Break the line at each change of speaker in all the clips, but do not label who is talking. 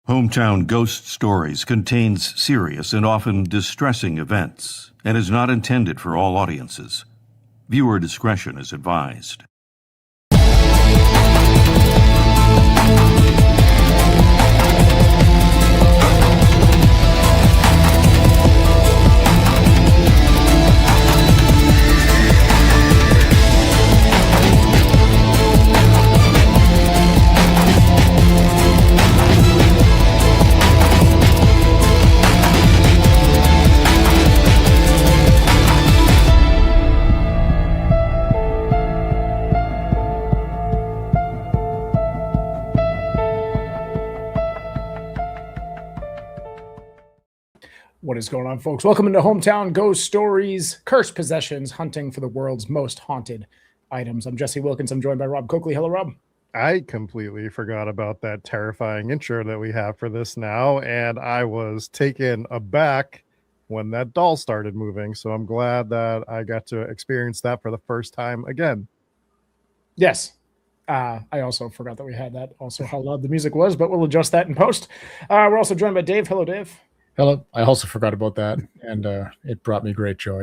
Hometown Ghost Stories contains serious and often distressing events and is not intended for all audiences. Viewer discretion is advised.
What is going on, folks? Welcome into Hometown Ghost Stories, Cursed Possessions, Hunting for the World's Most Haunted Items. I'm Jesse Wilkins. I'm joined by Rob Coakley. Hello, Rob.
I completely forgot about that terrifying intro that we have for this now, and I was taken aback when that doll started moving, so I'm glad that I got to experience that for the first time again.
Yes. I also forgot that we had that, also how loud the music was, but we'll adjust that in post. We're also joined by Dave. Hello, Dave.
Hello. I also forgot about that, and it brought me great joy.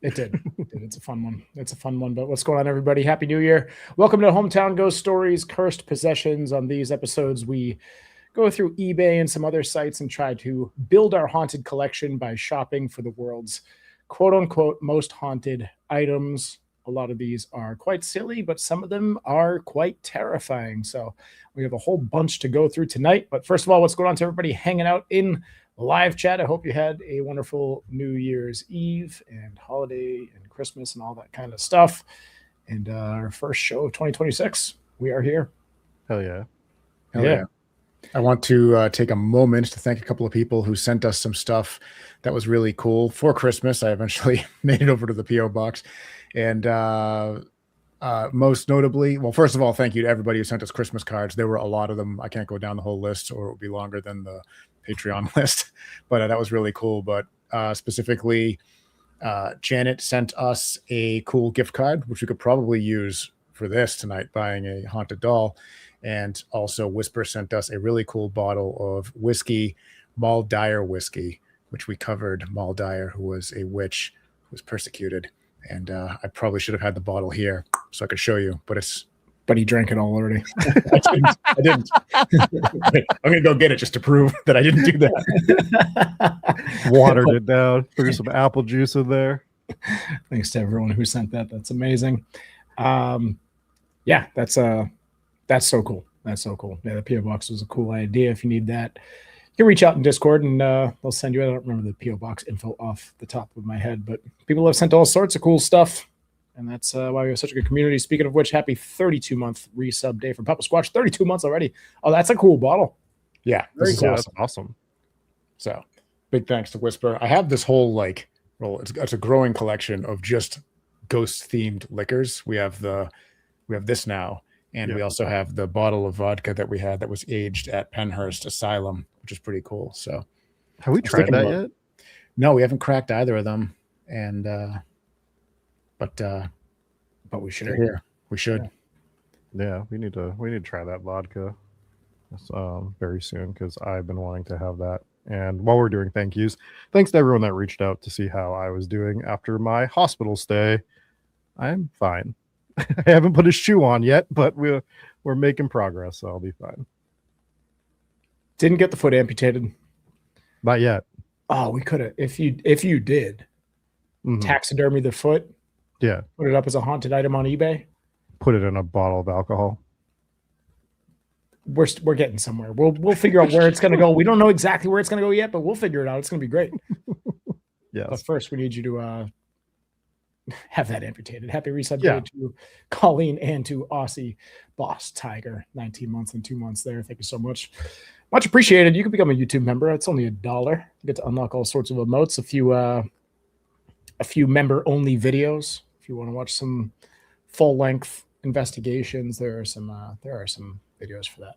It did. It's a fun one. It's a fun one. But what's going on, everybody? Happy New Year. Welcome to Hometown Ghost Stories, Cursed Possessions. On these episodes, we go through eBay and some other sites and try to build our haunted collection by shopping for the world's quote-unquote most haunted items. A lot of these are quite silly, but some of them are quite terrifying. So we have a whole bunch to go through tonight. But first of all, what's going on to everybody hanging out in live chat? I hope you had a wonderful New Year's Eve and holiday and Christmas and all that kind of stuff. And our first show of 2026, we are here.
Hell yeah.
Hell yeah. I want to take a moment to thank a couple of people who sent us some stuff that was really cool for Christmas. I eventually made it over to the P.O. box. And most notably, well, first of all, thank you to everybody who sent us Christmas cards. There were a lot of them. I can't go down the whole list or it would be longer than the Patreon list, but that was really cool. But specifically, Janet sent us a cool gift card, which we could probably use for this tonight, buying a haunted doll. And also Whisper sent us a really cool bottle of whiskey, Moll Dyer whiskey, which we covered Moll Dyer, who was a witch who was persecuted. And I probably should have had the bottle here so I could show you, but
he drank it all already.
I didn't. I'm going to go get it just to prove that I didn't do that.
Watered it down. Threw some apple juice in there.
Thanks to everyone who sent that. That's amazing. Yeah, that's so cool. That's so cool. Yeah, the P.O. box was a cool idea. If you need that, you can reach out in Discord and they'll send you. I don't remember the P.O. box info off the top of my head, but people have sent all sorts of cool stuff. And that's why we have such a good community. Speaking of which, happy 32-month resub day from Papa Squatch. 32 months already. Oh, that's a cool bottle.
Yeah,
very cool.
That's awesome.
So big thanks to Whisper. I have this whole it's a growing collection of just ghost-themed liquors. We have this now, and we also have the bottle of vodka that we had that was aged at Penhurst Asylum, which is pretty cool. So
have we tried that yet?
No, we haven't cracked either of them. And but we should.
Here.
We should.
Yeah, we need to try that vodka very soon because I've been wanting to have that. And while we're doing thank yous, thanks to everyone that reached out to see how I was doing after my hospital stay. I'm fine. I haven't put a shoe on yet, but we're making progress, so I'll be fine.
Didn't get the foot amputated.
Not yet.
Oh, we could have. If you did, taxidermy the foot.
Yeah.
Put it up as a haunted item on eBay.
Put it in a bottle of alcohol.
We're getting somewhere. We'll figure out where it's going to go. We don't know exactly where it's going to go yet, but we'll figure it out. It's going to be great.
Yes.
But first, we need you to have that amputated. Happy resub day to Colleen and to Aussie Boss Tiger. 19 months and 2 months there. Thank you so much. Much appreciated. You can become a YouTube member. It's only $1. You get to unlock all sorts of emotes. A few member-only videos. If you want to watch some full-length investigations, there are some videos for that.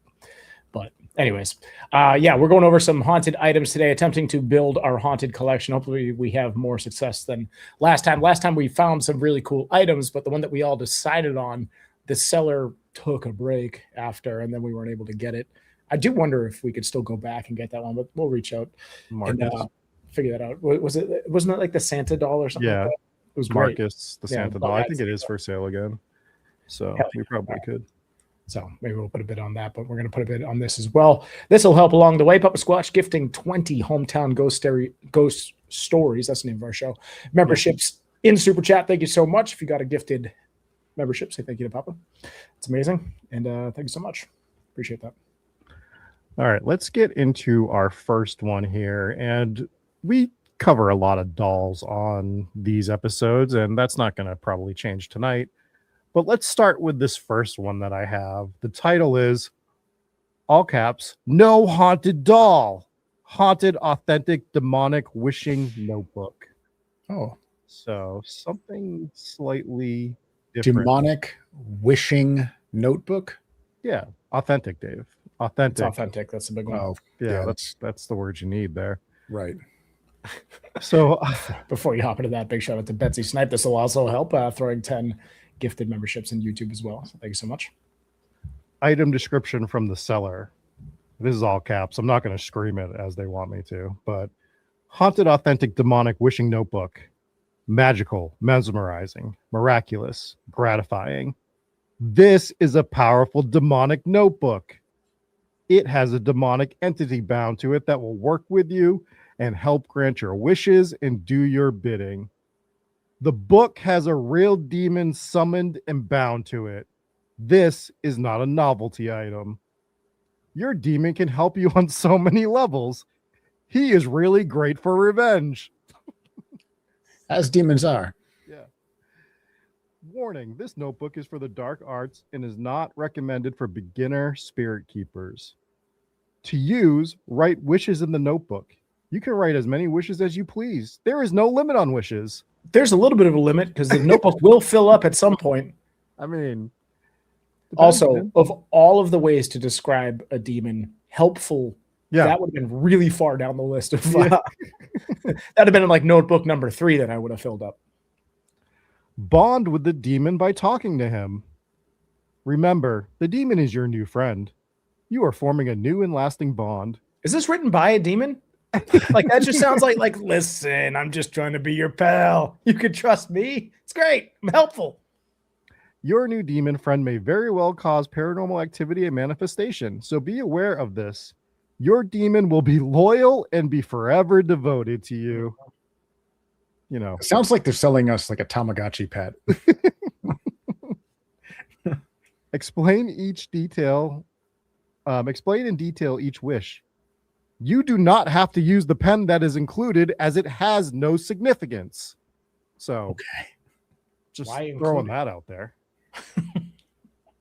But anyways, we're going over some haunted items today, attempting to build our haunted collection. Hopefully we have more success than last time. Last time we found some really cool items, but the one that we all decided on, the seller took a break after, and then we weren't able to get it. I do wonder if we could still go back and get that one, but we'll reach out and
Marcus.
figure that out. Wasn't it like the Santa doll or something?
Yeah.
Like that? It was great.
Marcus, the
Yeah,
Santa
well,
doll. I
that's-
think it is for sale again. So
Hell
we probably could.
So maybe we'll put a bit on that, but we're going to put a bit on this as well. This will help along the way. Papa Squatch gifting 20 hometown ghost stories. That's the name of our show. Memberships in Super Chat. Thank you so much. If you got a gifted membership, say thank you to Papa. It's amazing. And thank you so much. Appreciate that.
All right, let's get into our first one here. And we cover a lot of dolls on these episodes, and that's not going to probably change tonight. But let's start with this first one that I have. The title is, all caps, No Haunted Doll, Haunted Authentic Demonic Wishing Notebook.
Oh,
So something slightly different.
demonic wishing notebook.
Yeah, authentic, Dave. Authentic.
It's authentic. That's a big one.
Oh,
Yeah,
yeah,
that's the word you need there.
right.
So
Before you hop into that, big shout out to Betsy Snipe. This will also help throwing 10 gifted memberships in YouTube as well. So thank you so much.
item description from the seller. This is all caps. I'm not going to scream it as they want me to, but haunted authentic demonic wishing notebook. Magical, mesmerizing, miraculous, gratifying. This is a powerful demonic notebook. It has a demonic entity bound to it that will work with you and help grant your wishes and do your bidding. The book has a real demon summoned and bound to it. This is not a novelty item. Your demon can help you on so many levels. He is really great for revenge.
As demons are.
Yeah. Warning, this notebook is for the dark arts and is not recommended for beginner spirit keepers. To use, write wishes in the notebook. You can write as many wishes as you please. There is no limit on wishes.
There's a little bit of a limit because the notebook will fill up at some point.
I mean,
Also, of all of the ways to describe a demon, helpful,
yeah,
that would have been really far down the list of
Yeah.
that'd have been like notebook number 3 that I would have filled up.
bond with the demon by talking to him. Remember, the demon is your new friend. You are forming a new and lasting bond.
Is this written by a demon? Like that just sounds like listen, I'm just trying to be your pal. You can trust me. It's great. I'm helpful.
Your new demon friend may very well cause paranormal activity and manifestation, so be aware of this. Your demon will be loyal and be forever devoted to you. You know,
It sounds like they're selling us like a Tamagotchi pet.
explain each detail. Explain in detail each wish. You do not have to use the pen that is included as it has no significance. So,
Okay.
just
Why
throwing
include it?
that out there.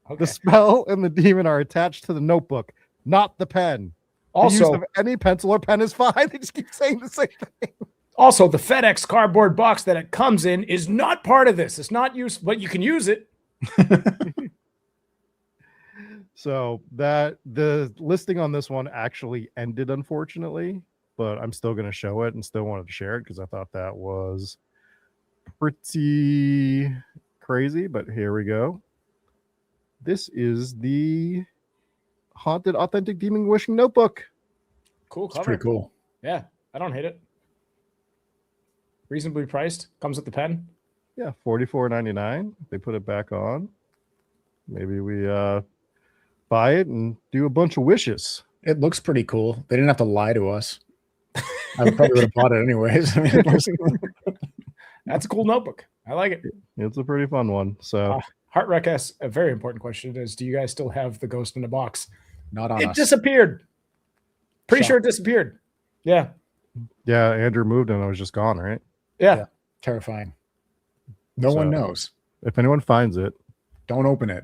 Okay.
The spell and the demon are attached to the notebook, not the pen. The use
Also,
of any pencil or pen is fine. They just keep saying the same thing.
also the FedEx cardboard box that it comes in is not part of this. It's not used, but you can use it.
So that the listing on this one actually ended, unfortunately, but I'm still going to show it and still wanted to share it because I thought that was pretty crazy. But here we go. This is the Haunted Authentic Demon Wishing Notebook.
Cool
It's
cover.
pretty cool.
Yeah, I don't hate it. Reasonably priced. Comes with the pen.
Yeah, $44.99. They put it back on. Maybe we buy it and do a bunch of wishes.
It looks pretty cool. They didn't have to lie to us. I probably would have bought it anyways. I mean, it looks cool.
That's a cool notebook. I like it.
It's a pretty fun one. So
Heartwreck asks a very important question: is do you guys still have the ghost in the box?
Not on
It
us.
disappeared. Pretty
Shock.
sure it disappeared. Yeah.
yeah, Andrew moved and I was just gone, right?
Yeah.
Terrifying. No one
So-
knows.
If anyone finds it,
Don't open it.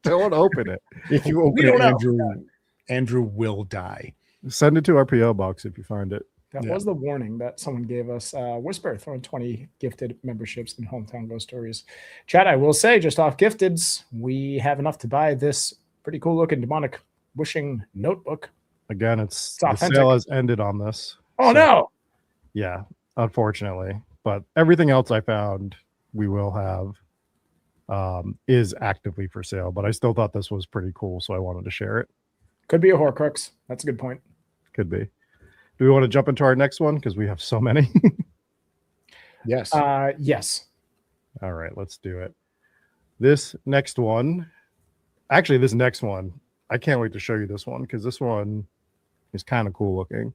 don't open it.
If you open
don't
it,
know.
Andrew will die.
Send it to our PO box if you find it.
That
Yeah.
was the warning that someone gave us. Whisper throwing 20 gifted memberships in Hometown Ghost Stories. Chat, I will say, just off gifteds, we have enough to buy this pretty cool looking demonic wishing notebook.
Again,
It's
the
authentic.
sale has ended on this.
Oh
So-
no.
Yeah, unfortunately. But everything else I found, we will have. is actively for sale. But I still thought this was pretty cool, so I wanted to share it.
Could be a Horcrux. That's a good point.
Could be. Do we want to jump into our next one? Because we have so many.
Yes.
Yes.
All right, let's do it. This next one, I can't wait to show you this one because this one is kind of cool looking.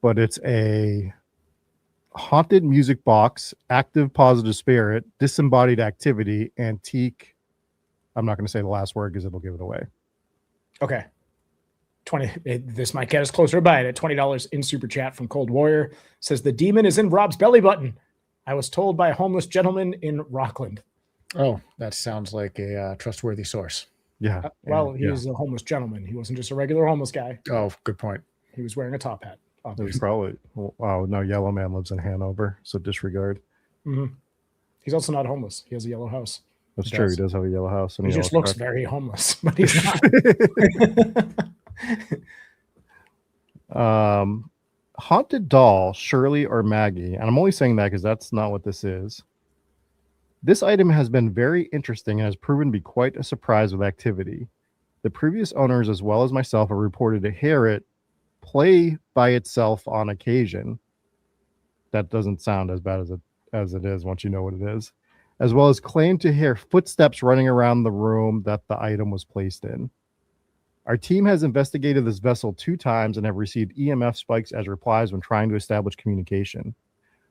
But it's a haunted music box, active positive spirit, disembodied activity, antique. I'm not going to say the last word because it'll give it away.
Okay. This might get us closer to buy it at $20 in super chat from Cold Warrior. Says the demon is in Rob's belly button. I was told by a homeless gentleman in Rockland.
Oh, that sounds like a trustworthy source.
Yeah.
He's a homeless gentleman. He wasn't just a regular homeless guy.
Oh, good point.
He was wearing a top hat.
It was probably, wow, no, Yellow Man lives in Hanover, so disregard.
Mm-hmm. He's also not homeless. He has a yellow house.
That's true. He does have a yellow house. And
He just looks very homeless, but he's not.
Haunted doll, Shirley or Maggie. And I'm only saying that because that's not what this is. This item has been very interesting and has proven to be quite a surprise with activity. The previous owners, as well as myself, have reported to hear it play by itself on occasion. That doesn't sound as bad as it is once you know what it is. As well as claim to hear footsteps running around the room that the item was placed in. Our team has investigated this vessel 2 times and have received EMF spikes as replies when trying to establish communication.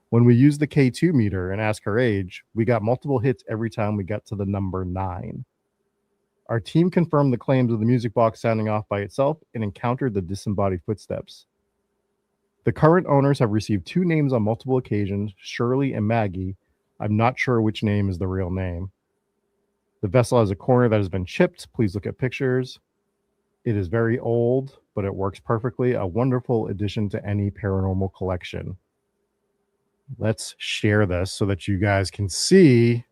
When we used the K2 meter and asked her age, we got multiple hits every time we got to the number 9. Our team confirmed the claims of the music box sounding off by itself and encountered the disembodied footsteps. The current owners have received 2 names on multiple occasions, Shirley and Maggie. I'm not sure which name is the real name. The vessel has a corner that has been chipped. Please look at pictures. It is very old, but it works perfectly. A wonderful addition to any paranormal collection. Let's share this so that you guys can see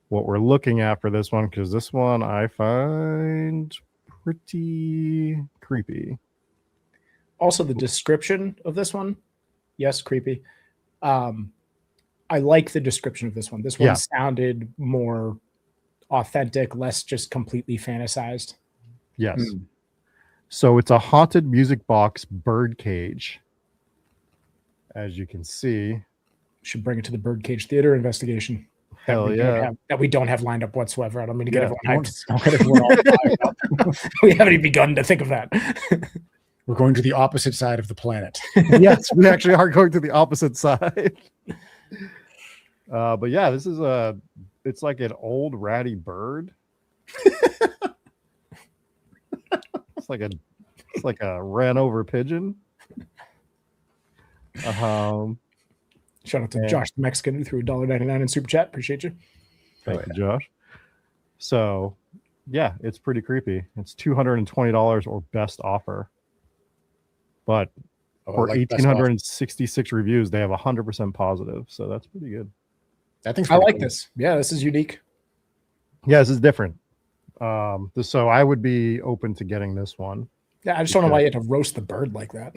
what we're looking at for this one, because this one I find pretty creepy.
Also, the description of this one, yes, creepy. I like the description of this one. This one sounded more authentic, less just completely fantasized.
Yes. So it's a haunted music box bird-cage. As you can see.
Should bring it to the Birdcage Theater investigation.
Hell yeah.
That we don't have lined up whatsoever. I don't mean to get everyone hyped. We haven't even begun to think of that.
We're going to the opposite side of the planet.
Yes, we actually are going to the opposite side. But yeah, this is it's like an old ratty bird. It's like a ran over pigeon.
Shout out to Josh the Mexican who threw $1.99 in super chat. Appreciate you.
Thank you, Josh. So yeah, it's pretty creepy. It's $220 or best offer. But for 1,866 reviews, they have 100% positive. So that's pretty good.
I like this. Yeah, this is unique.
Yeah, this is different. So I would be open to getting this one.
Yeah, I just don't know why you had to roast the bird like that.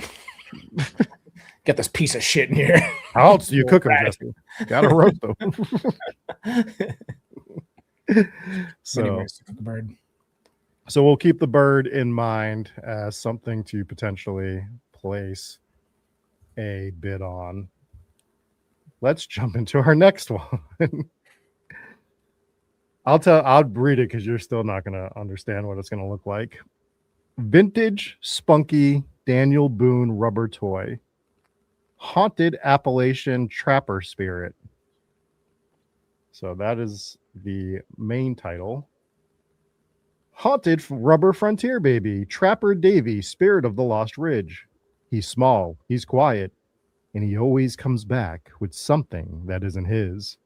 Get this piece of shit in here.
How else do you cook them, Jesse? Gotta roast them.
Anyways, the bird.
So we'll keep the bird in mind as something to potentially place a bid on. Let's jump into our next one. I'll read it because you're still not going to understand what it's going to look like. Vintage spunky Daniel Boone rubber toy. Haunted Appalachian Trapper Spirit. So that is the main title. Haunted Rubber Frontier Baby, Trapper Davy, Spirit of the Lost Ridge. He's small, he's quiet, and he always comes back with something that isn't his.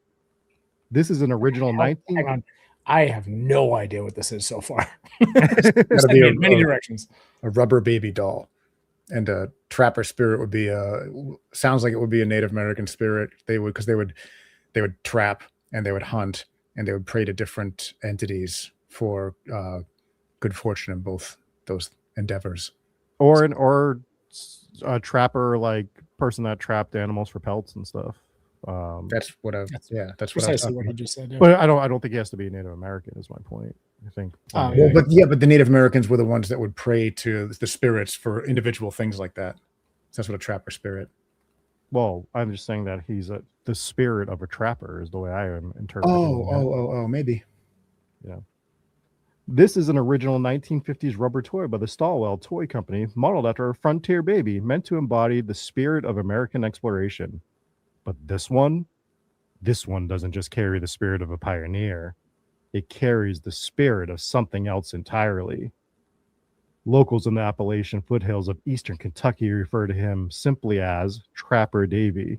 This is an original 19...
Hang on. I have no idea what this is so far.
Gotta be
in many directions.
A rubber baby doll. And a trapper spirit would be sounds like it would be a Native American spirit. They would trap and they would hunt and they would pray to different entities for good fortune in both those endeavors.
Or a trapper, like person that trapped animals for pelts and stuff.
That's what I.
That's
Yeah, that's what I was
precisely
talking
what he
about.
just said. Yeah.
But I don't think he has to be Native American. Is my point. I think.
Oh,
Well, but the Native Americans were the ones that would pray to the spirits for individual things like that. So that's what a trapper spirit.
Well, I'm just saying that he's the spirit of a trapper is the way I am interpreting.
Oh, maybe.
This is an original 1950s rubber toy by the Stallwell Toy Company, modeled after a frontier baby, meant to embody the spirit of American exploration. But this one doesn't just carry the spirit of a pioneer. It carries the spirit of something else entirely. Locals in the Appalachian foothills of eastern Kentucky refer to him simply as Trapper Davy.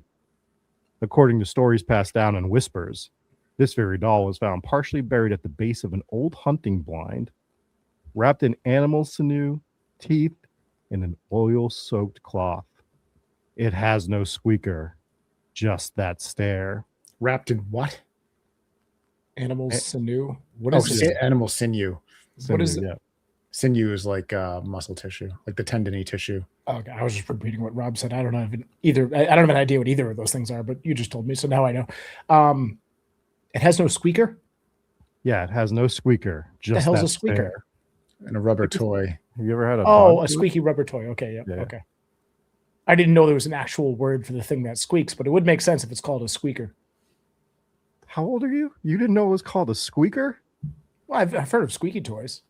According to stories passed down in whispers, this very doll was found partially buried at the base of an old hunting blind, wrapped in animal sinew, teeth, and an oil-soaked cloth. It has no squeaker, just that stare.
Wrapped in what?
Animals sinew. What
Oh,
is it?
animal sinew.
What is it?
Yeah.
Sinew is like muscle tissue, like the tendony tissue.
Okay, I was just repeating what Rob said. I don't have either. I don't have an idea what either of those things are, but you just told me, so now I know. It has no squeaker.
Yeah, it has no squeaker, just
The hell's
that
a squeaker?
stare.
And a rubber toy.
Have you ever had a
Oh,
dog
a
toy?
squeaky rubber toy. Okay, yeah,
Yeah.
okay. I didn't know there was an actual word for the thing that squeaks, but it would make sense if it's called a squeaker.
How old are you? You didn't know it was called a squeaker?
Well, I've heard of squeaky toys.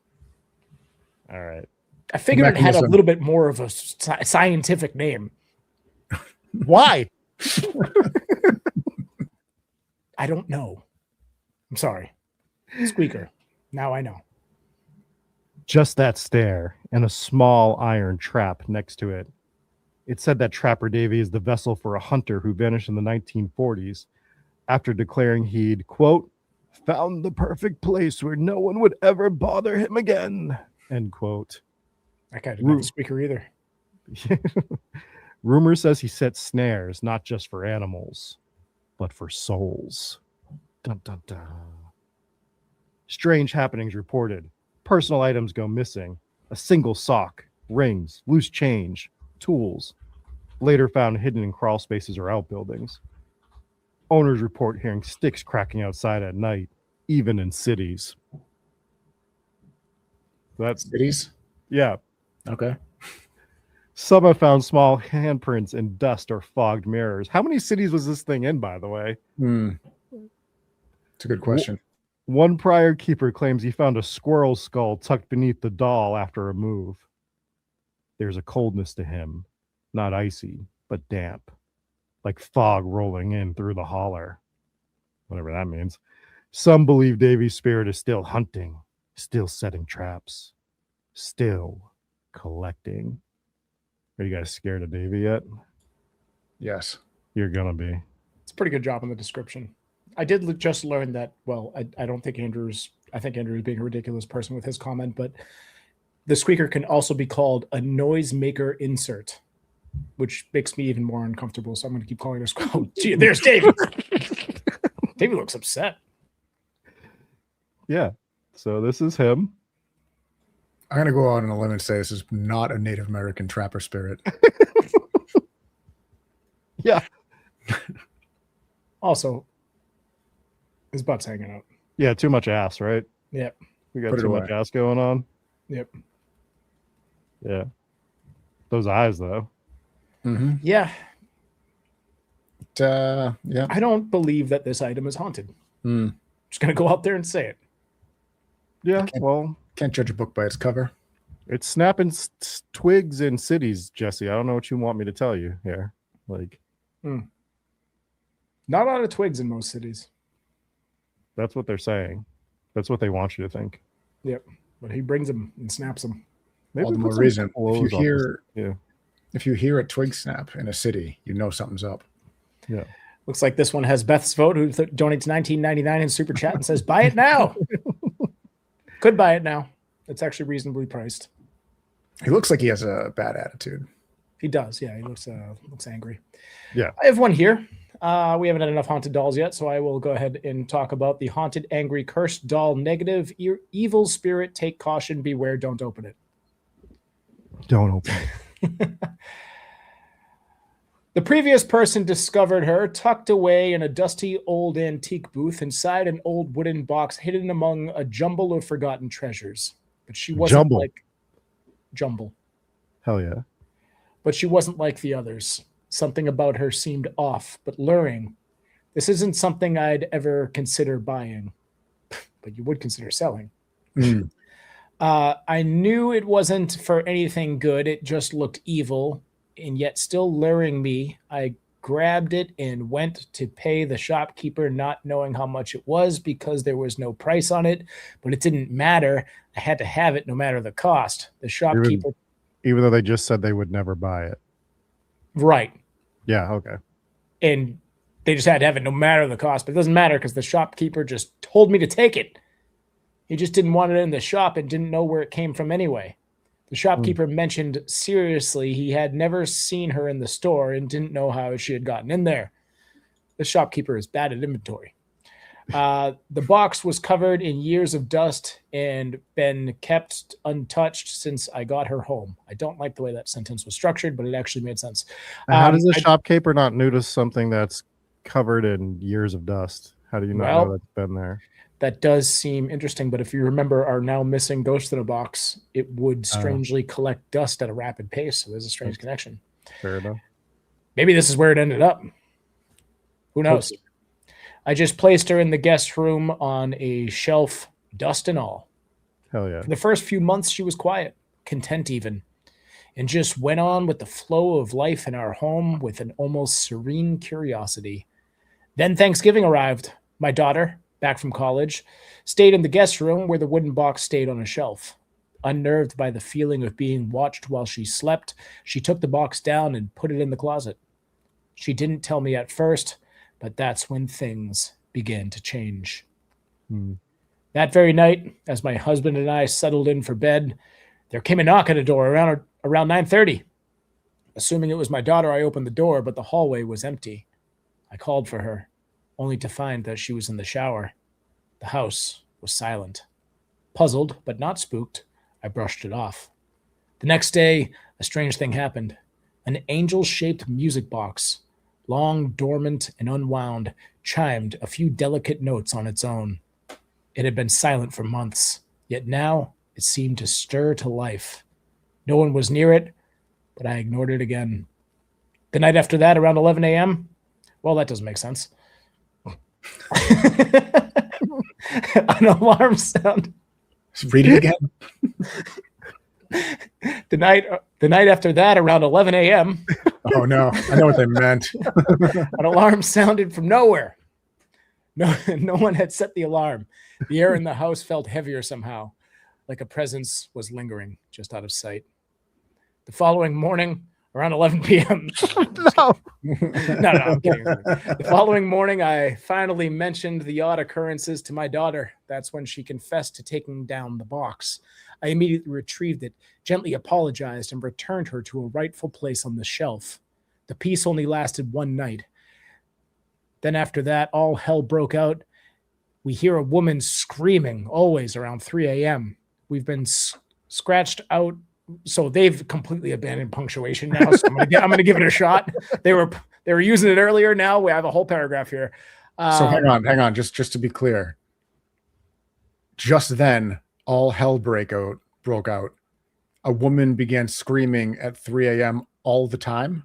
All right.
I figured it had a
Mechanism.
little bit more of a scientific name.
Why?
I don't know. I'm sorry. Squeaker. Now I know.
Just that stare and a small iron trap next to it. It said that Trapper Davy is the vessel for a hunter who vanished in the 1940s after declaring he'd, quote, found the perfect place where no one would ever bother him again, end quote.
That guy didn't have a squeaker either.
Rumor says he set snares not just for animals, but for souls. Dun, dun, dun. Strange happenings reported. Personal items go missing. A single sock, rings, loose change, tools, later found hidden in crawl spaces or outbuildings. Owners report hearing sticks cracking outside at night, even in cities. That's,
Cities.
yeah.
Okay.
Some have found small handprints in dust or fogged mirrors. How many cities was this thing in, by the way?
It's a good question.
One prior keeper claims he found a squirrel skull tucked beneath the doll after a move. There's a coldness to him, not icy, but damp, like fog rolling in through the holler, whatever that means. Some believe Davy's spirit is still hunting, still setting traps, still collecting. Are you guys scared of Davy yet?
Yes.
You're gonna be.
It's a pretty good job on the description. I did just learn that, well, I don't think I think Andrew's being a ridiculous person with his comment, but the squeaker can also be called a noisemaker insert, which makes me even more uncomfortable. So I'm going to keep calling it a squeaker. Oh, gee, there's David. David looks upset.
Yeah. So this is him.
I'm going to go out on a limb and say this is not a Native American trapper spirit.
Yeah.
Also, his butt's hanging out.
Yeah, too much ass, right?
Yep.
We got
Put it
too much
away.
ass going on.
Yep.
Yeah. Those eyes, though.
Mm-hmm.
Yeah.
Yeah.
I don't believe that this item is haunted.
Mm.
Just going to go out there and say it.
Yeah,
Okay.
well,
Can't judge a book by its cover.
it's snapping twigs in cities, Jesse. I don't know what you want me to tell you here. Like,
Not a lot of twigs in most cities.
that's what they're saying. That's what they want you to think.
Yep. But he brings them and snaps them.
Maybe
All the
put
more
some
reason.
clothes on this- yeah.
If you hear a twig snap in a city, you know something's up.
Yeah.
Looks like this one has Beth's vote, who donates $19.99 in super chat and says, "Buy it now." Could buy it now. It's actually reasonably priced.
He looks like he has a bad attitude.
He does. Yeah, he looks angry.
Yeah.
I have one here. We haven't had enough haunted dolls yet, so I will go ahead and talk about the haunted, angry, cursed doll negative evil spirit. Take caution. Beware. Don't open it.
Don't open it.
The previous person discovered her tucked away in a dusty old antique booth inside an old wooden box hidden among a jumble of forgotten treasures. But she wasn't
Jumble.
like jumble.
Hell yeah.
But she wasn't like the others. Something about her seemed off, but luring. This isn't something I'd ever consider buying, but you would consider selling.
Mm.
I knew it wasn't for anything good. It just looked evil and yet still luring me. I grabbed it and went to pay the shopkeeper, not knowing how much it was because there was no price on it, but it didn't matter. I had to have it no matter the cost. The shopkeeper...
Even though they just said they would never buy it.
Right.
Yeah, okay.
And they just had to have it no matter the cost, but it doesn't matter because the shopkeeper just told me to take it. He just didn't want it in the shop and didn't know where it came from anyway. The shopkeeper mentioned seriously he had never seen her in the store and didn't know how she had gotten in there. The shopkeeper is bad at inventory. The box was covered in years of dust and been kept untouched since I got her home. I don't like the way that sentence was structured, but it actually made sense.
How does the shopkeeper not notice something that's covered in years of dust? How do you not know that's been there?
That does seem interesting, but if you remember our now missing Ghost in a Box, it would strangely collect dust at a rapid pace. So there's a strange connection.
Fair enough.
Maybe this is where it ended up. Who knows? I just placed her in the guest room on a shelf, dust and all.
Hell yeah.
For the first few months, she was quiet, content even, and just went on with the flow of life in our home with an almost serene curiosity. Then Thanksgiving arrived. My daughter, back from college, stayed in the guest room where the wooden box stayed on a shelf. Unnerved by the feeling of being watched while she slept, she took the box down and put it in the closet. She didn't tell me at first, but that's when things began to change. That very night, as my husband and I settled in for bed, there came a knock at the door around 9:30. Assuming it was my daughter, I opened the door, but the hallway was empty. I called for her, only to find that she was in the shower. The house was silent. Puzzled, but not spooked, I brushed it off. The next day, a strange thing happened. An angel-shaped music box, long dormant and unwound, chimed a few delicate notes on its own. It had been silent for months, yet now it seemed to stir to life. No one was near it, but I ignored it again. The night after that, around 11 a.m., well, that doesn't make sense. An alarm sound.
Read it again.
The night after that, around 11 a.m.,
Oh no, I know what they meant.
an alarm sounded from nowhere. No one had set the alarm. The air in the house felt heavier somehow, like a presence was lingering just out of sight. The following morning, around 11 p.m.
No.
No, I'm kidding. The following morning, I finally mentioned the odd occurrences to my daughter. That's when she confessed to taking down the box. I immediately retrieved it, gently apologized, and returned her to a rightful place on the shelf. The peace only lasted one night. Then after that, all hell broke out. We hear a woman screaming, always around 3 a.m. We've been scratched out. So they've completely abandoned punctuation now. So I'm gonna give it a shot. They were using it earlier. Now we have a whole paragraph here.
So hang on. Just to be clear. Just then, all hell broke out. A woman began screaming at 3 a.m. all the time.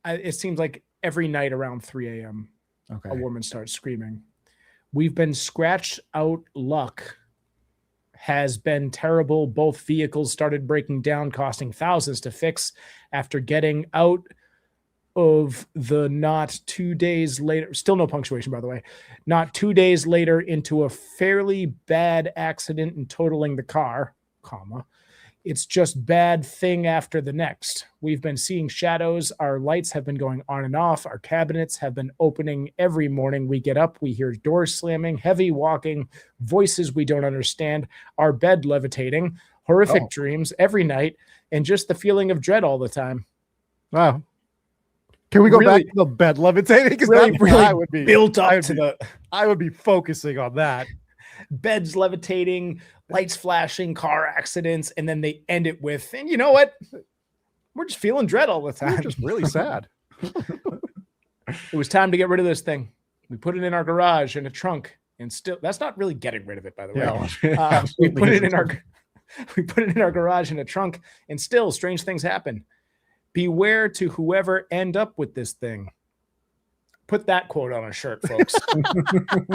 It seems like every night around 3 a.m.
Okay.
a woman starts screaming. We've been scratched out. Luck has been terrible. Both vehicles started breaking down, costing thousands to fix. After getting out of the not 2 days later, still no punctuation, by the way, not 2 days later into a fairly bad accident and totaling the car, comma, it's just bad thing after the next. We've been seeing shadows. Our lights have been going on and off. Our cabinets have been opening every morning. We get up, we hear doors slamming, heavy walking, voices we don't understand, our bed levitating, horrific dreams every night, and just the feeling of dread all the time.
Wow. Can we go
Really-
back to the bed levitating? Because
Really
I would be
built up to the
I would be focusing on that.
beds levitating, lights flashing, car accidents, and then they end it with, and you know what? We're just feeling dread all the
I'm
time.
just really sad.
It was time to get rid of this thing. We put it in our garage in a trunk, and still that's not really getting rid of it, by the way.
No,
We put it in our garage in a trunk, and still strange things happen. Beware to whoever end up with this thing. Put that quote on a shirt, folks.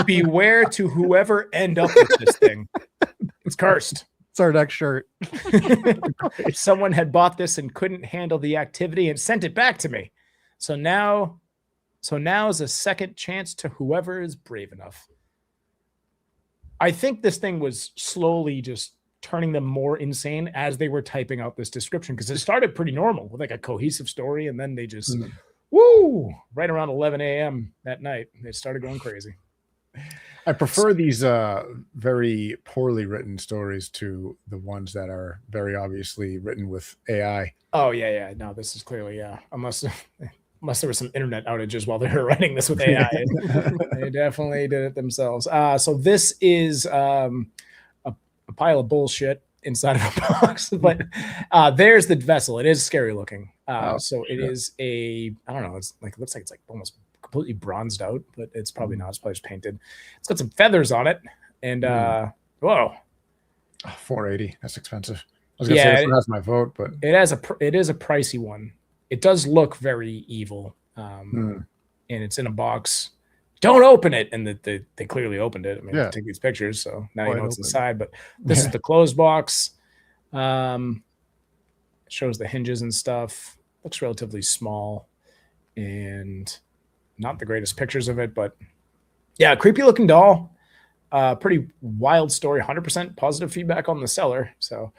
Beware to whoever end up with this thing. It's cursed.
It's our next shirt.
Someone had bought this and couldn't handle the activity and sent it back to me. So now is a second chance to whoever is brave enough. I think this thing was slowly just turning them more insane as they were typing out this description, because it started pretty normal with like a cohesive story, and then they just right around 11 a.m. that night they started going crazy.
I prefer these very poorly written stories to the ones that are very obviously written with AI.
Oh yeah. No, this is clearly unless there was some internet outages while they were writing this with AI. They definitely did it themselves. So this is a pile of bullshit inside of a box, but there's the vessel. It is scary looking. So it is I don't know. It looks like it's like almost completely bronzed out, but it's probably not. It's probably just painted. It's got some feathers on it, and whoa,
480. That's expensive. I was gonna say this has my vote, but
it is a pricey one. It does look very evil, and it's in a box. Don't open it, and they clearly opened it. I mean, take these pictures, so now you know what's inside. But this is the closed box. It shows the hinges and stuff. Looks relatively small, and not the greatest pictures of it, but yeah, creepy looking doll. Pretty wild story. 100% positive feedback on the seller. So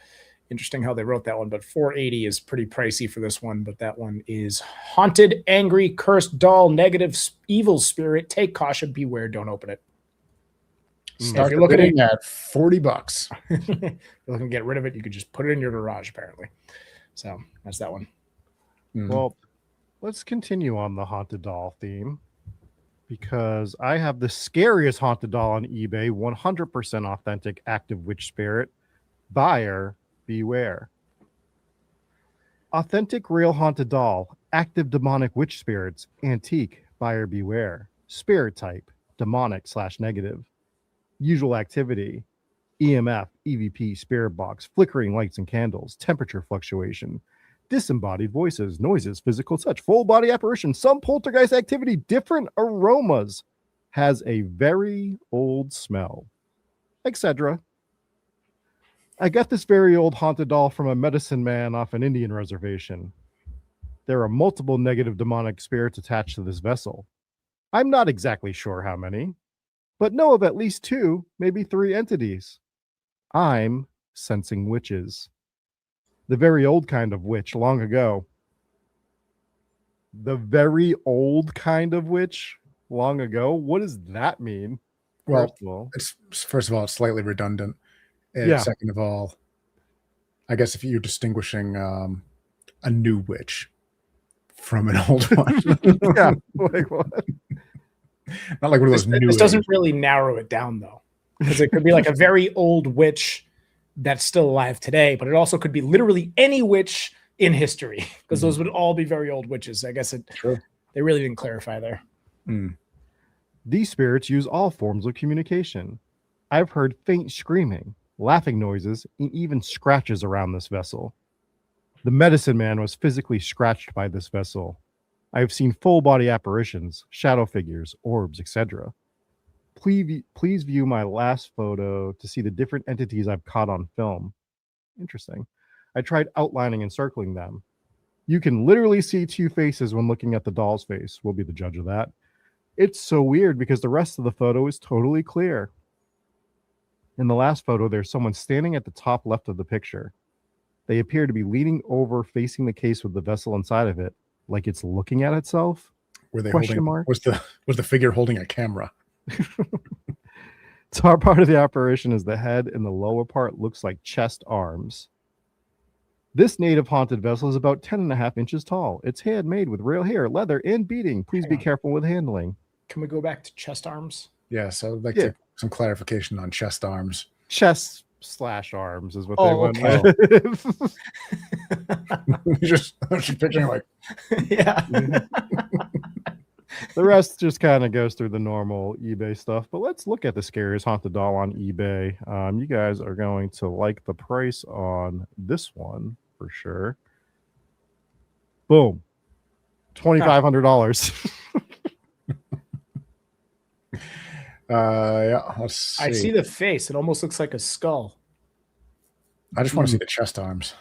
interesting how they wrote that one, but 480 is pretty pricey for this one. But that one is haunted, angry, cursed doll, negative, evil spirit. Take caution, beware, don't open it.
Start looking at $40.
If you're looking to get rid of it, you could just put it in your garage, apparently. So that's that one.
Well, let's continue on the haunted doll theme, because I have the scariest haunted doll on eBay, 100% authentic active witch spirit. Buyer beware. Authentic real haunted doll, active demonic witch spirits, antique, buyer beware. Spirit type, demonic/negative. Usual activity, EMF, EVP, spirit box, flickering lights and candles, temperature fluctuation, disembodied voices, noises, physical touch, full body apparition, some poltergeist activity, different aromas, has a very old smell, etc. I got this very old haunted doll from a medicine man off an Indian reservation. There are multiple negative demonic spirits attached to this vessel. I'm not exactly sure how many, but know of at least 2, maybe 3 entities. I'm sensing witches. The very old kind of witch long ago. The very old kind of witch long ago? What does that mean?
Well, first of all, it's slightly redundant. And second of all, I guess if you're distinguishing a new witch from an old one.
Like what?
Not like one of those new.
This doesn't really narrow it down, though, because it could be like a very old witch that's still alive today, but it also could be literally any witch in history, because those would all be very old witches. I guess they really didn't clarify there.
These spirits use all forms of communication. I've heard faint screaming, laughing noises, and even scratches around this vessel. The medicine man was physically scratched by this vessel. I have seen full body apparitions, shadow figures, orbs, etc. Please view my last photo to see the different entities I've caught on film. Interesting. I tried outlining and circling them. You can literally see 2 faces when looking at the doll's face. We'll be the judge of that. It's so weird because the rest of the photo is totally clear. In the last photo, there's someone standing at the top left of the picture. They appear to be leaning over, facing the case with the vessel inside of it, like it's looking at itself.
Were they holding? Was the figure holding a camera?
Top part of the apparition is the head, and the lower part looks like chest arms. This native haunted vessel is about 10.5 inches tall. It's handmade with real hair, leather, and beading. Please be careful with handling.
Can we go back to chest arms?
Yeah, so I'd like some clarification on chest arms.
Chest slash arms is what
Oh,
they went
okay.
with.
Just picturing like
Yeah.
The rest just kind of goes through the normal eBay stuff. But let's look at the Scariest Haunted Doll on eBay. You guys are going to like the price on this one for sure. Boom. $2,500.
yeah, let's see.
I see the face. It almost looks like a skull.
I just want to see the chest arms.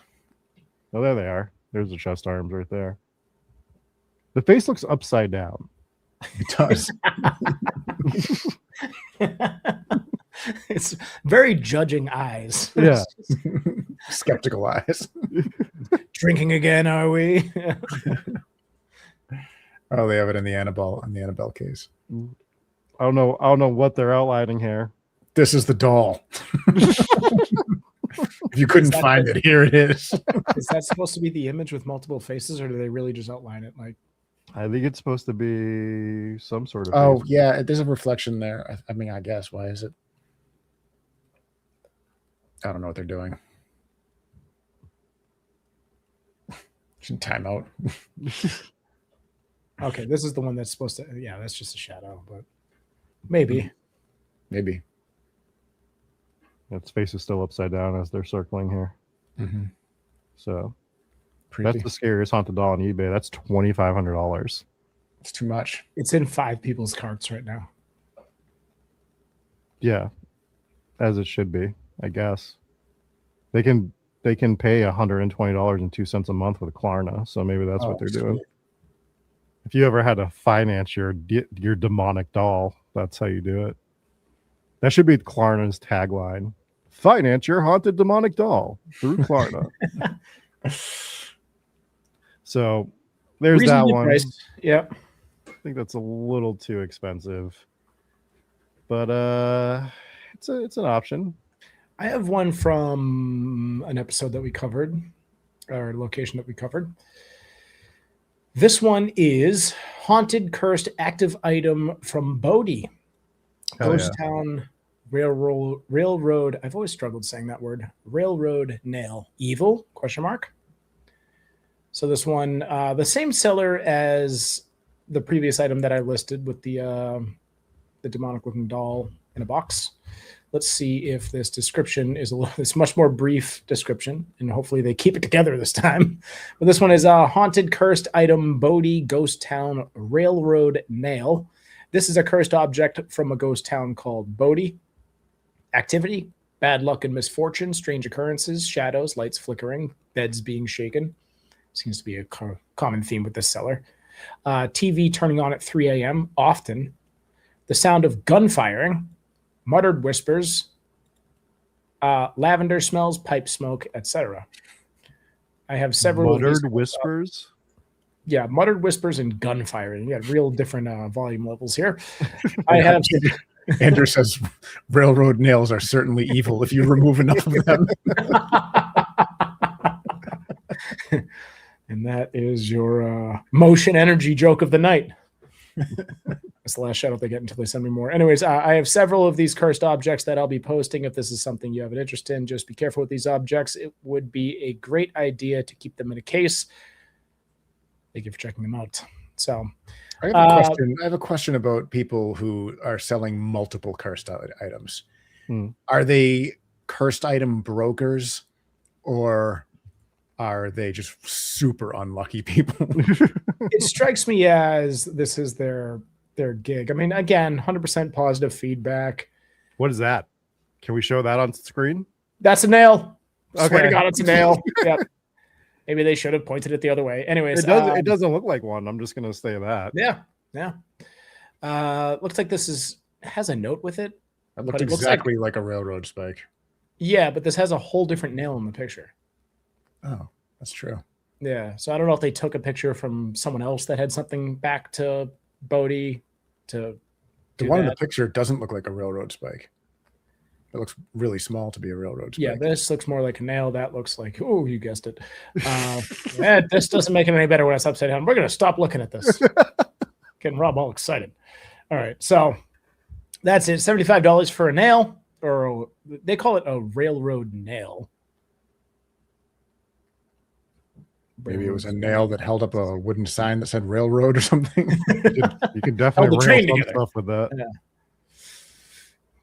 Oh, there they are. There's the chest arms right there. The face looks upside down.
It does.
It's very judging eyes.
Yeah.
Skeptical eyes.
Drinking again, are we?
Oh, they have it in the Annabelle case.
I don't know what they're outlining here.
This is the doll. If you couldn't find it, here it is.
Is that supposed to be the image with multiple faces, or do they really just outline it like?
I think it's supposed to be some sort of.
Oh,
face.
yeah, there's a reflection there. I mean, I guess. Why is it? I don't know what they're doing. Should time out.
Okay, this is the one that's supposed to. Yeah, that's just a shadow, but maybe.
Maybe.
Its face is still upside down as they're circling here.
Mm-hmm.
So
Creepy.
that's the Scariest Haunted Doll on eBay. That's $2,500.
It's too much.
It's in 5 people's carts right now.
Yeah, as it should be, I guess. They can pay $120.02 a month with Klarna, so maybe that's what they're doing.
Sweet.
If you ever had to finance your demonic doll, that's how you do it. That should be Klarna's tagline: "Finance your haunted demonic doll through Klarna." So there's that
Reasonably
one.
priced. Yep.
I think that's a little too expensive, but it's an option.
I have one from an episode that we covered, or location that we covered. This one is haunted, cursed, active item from Bodie.
Hell
Ghost Town Railroad. I've always struggled saying that word. Railroad nail. Evil? Question mark. So this one, the same seller as the previous item that I listed with the demonic looking doll in a box. Let's see if this description is it's much more brief description, and hopefully they keep it together this time. But this one is a haunted, cursed item, Bodie Ghost Town Railroad Nail. This is a cursed object from a ghost town called Bodie. Activity: bad luck and misfortune, strange occurrences, shadows, lights flickering, beds being shaken. Seems to be a common theme with this seller. TV turning on at 3 a.m. often. The sound of gun firing. Muttered whispers, lavender smells, pipe smoke, etc. I have several
Muttered whispers.
Yeah, muttered whispers and gunfiring. You got real different volume levels here. I have.
Andrew says railroad nails are certainly evil if you remove enough of them.
And that is your motion energy joke of the night. That's the last shout out they get until they send me more. Anyways, I have several of these cursed objects that I'll be posting. If this is something you have an interest in, just be careful with these objects. It would be a great idea to keep them in a case. Thank you for checking them out. So
I have a question. I have a question about people who are selling multiple cursed items. Are they cursed item brokers, or are they just super unlucky people?
it strikes me as this is their gig. I mean, again, 100% positive feedback.
What is that? Can we show that on screen?
That's a nail. Swear to
Okay.
God, it's a nail. Yep. Maybe they should have pointed it the other way. Anyways,
It doesn't look like one. I'm just gonna say that.
Yeah. Looks like this has a note with it.
It
But
looked
it looks
exactly like a railroad spike.
Yeah, but this has a whole different nail in the picture.
Oh, that's true.
Yeah. So I don't know if they took a picture from someone else that had something back to Bodie to
The
do
one in the
that.
picture doesn't look like a railroad spike. It looks really small to be a railroad spike.
Yeah, this looks more like a nail. That looks like, oh, you guessed it. This doesn't make it any better when it's upside down. We're going to stop looking at this. Getting Rob all excited. All right, so that's it. $75 for a nail. or they call it a railroad nail.
Maybe it was a nail that held up a wooden sign that said railroad or something.
You can definitely
the
rail
train
some
together.
stuff with that.
Yeah.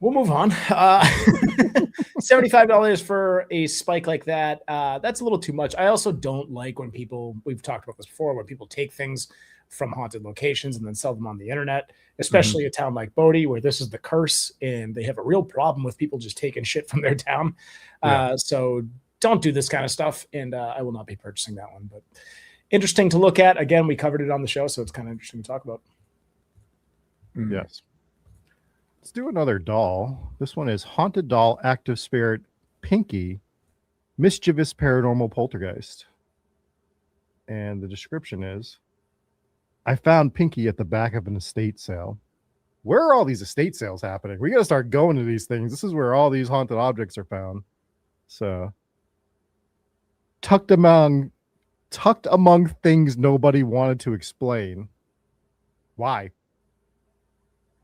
We'll move on. $75 for a spike like that. That's a little too much. I also don't like when we've talked about this before, when people take things from haunted locations and then sell them on the internet, especially a town like Bodie, where this is the curse and they have a real problem with people just taking shit from their town. So don't do this kind of stuff. And I will not be purchasing that one, but interesting to look at. Again, we covered it on the show, so it's kind of interesting to talk about.
Yes. Let's do another doll. This one is Haunted Doll Active Spirit Pinky, Mischievous Paranormal Poltergeist. And the description is, I found Pinky at the back of an estate sale. Where are all these estate sales happening? We got to start going to these things. This is where all these haunted objects are found. So, tucked among things nobody wanted to explain. Why?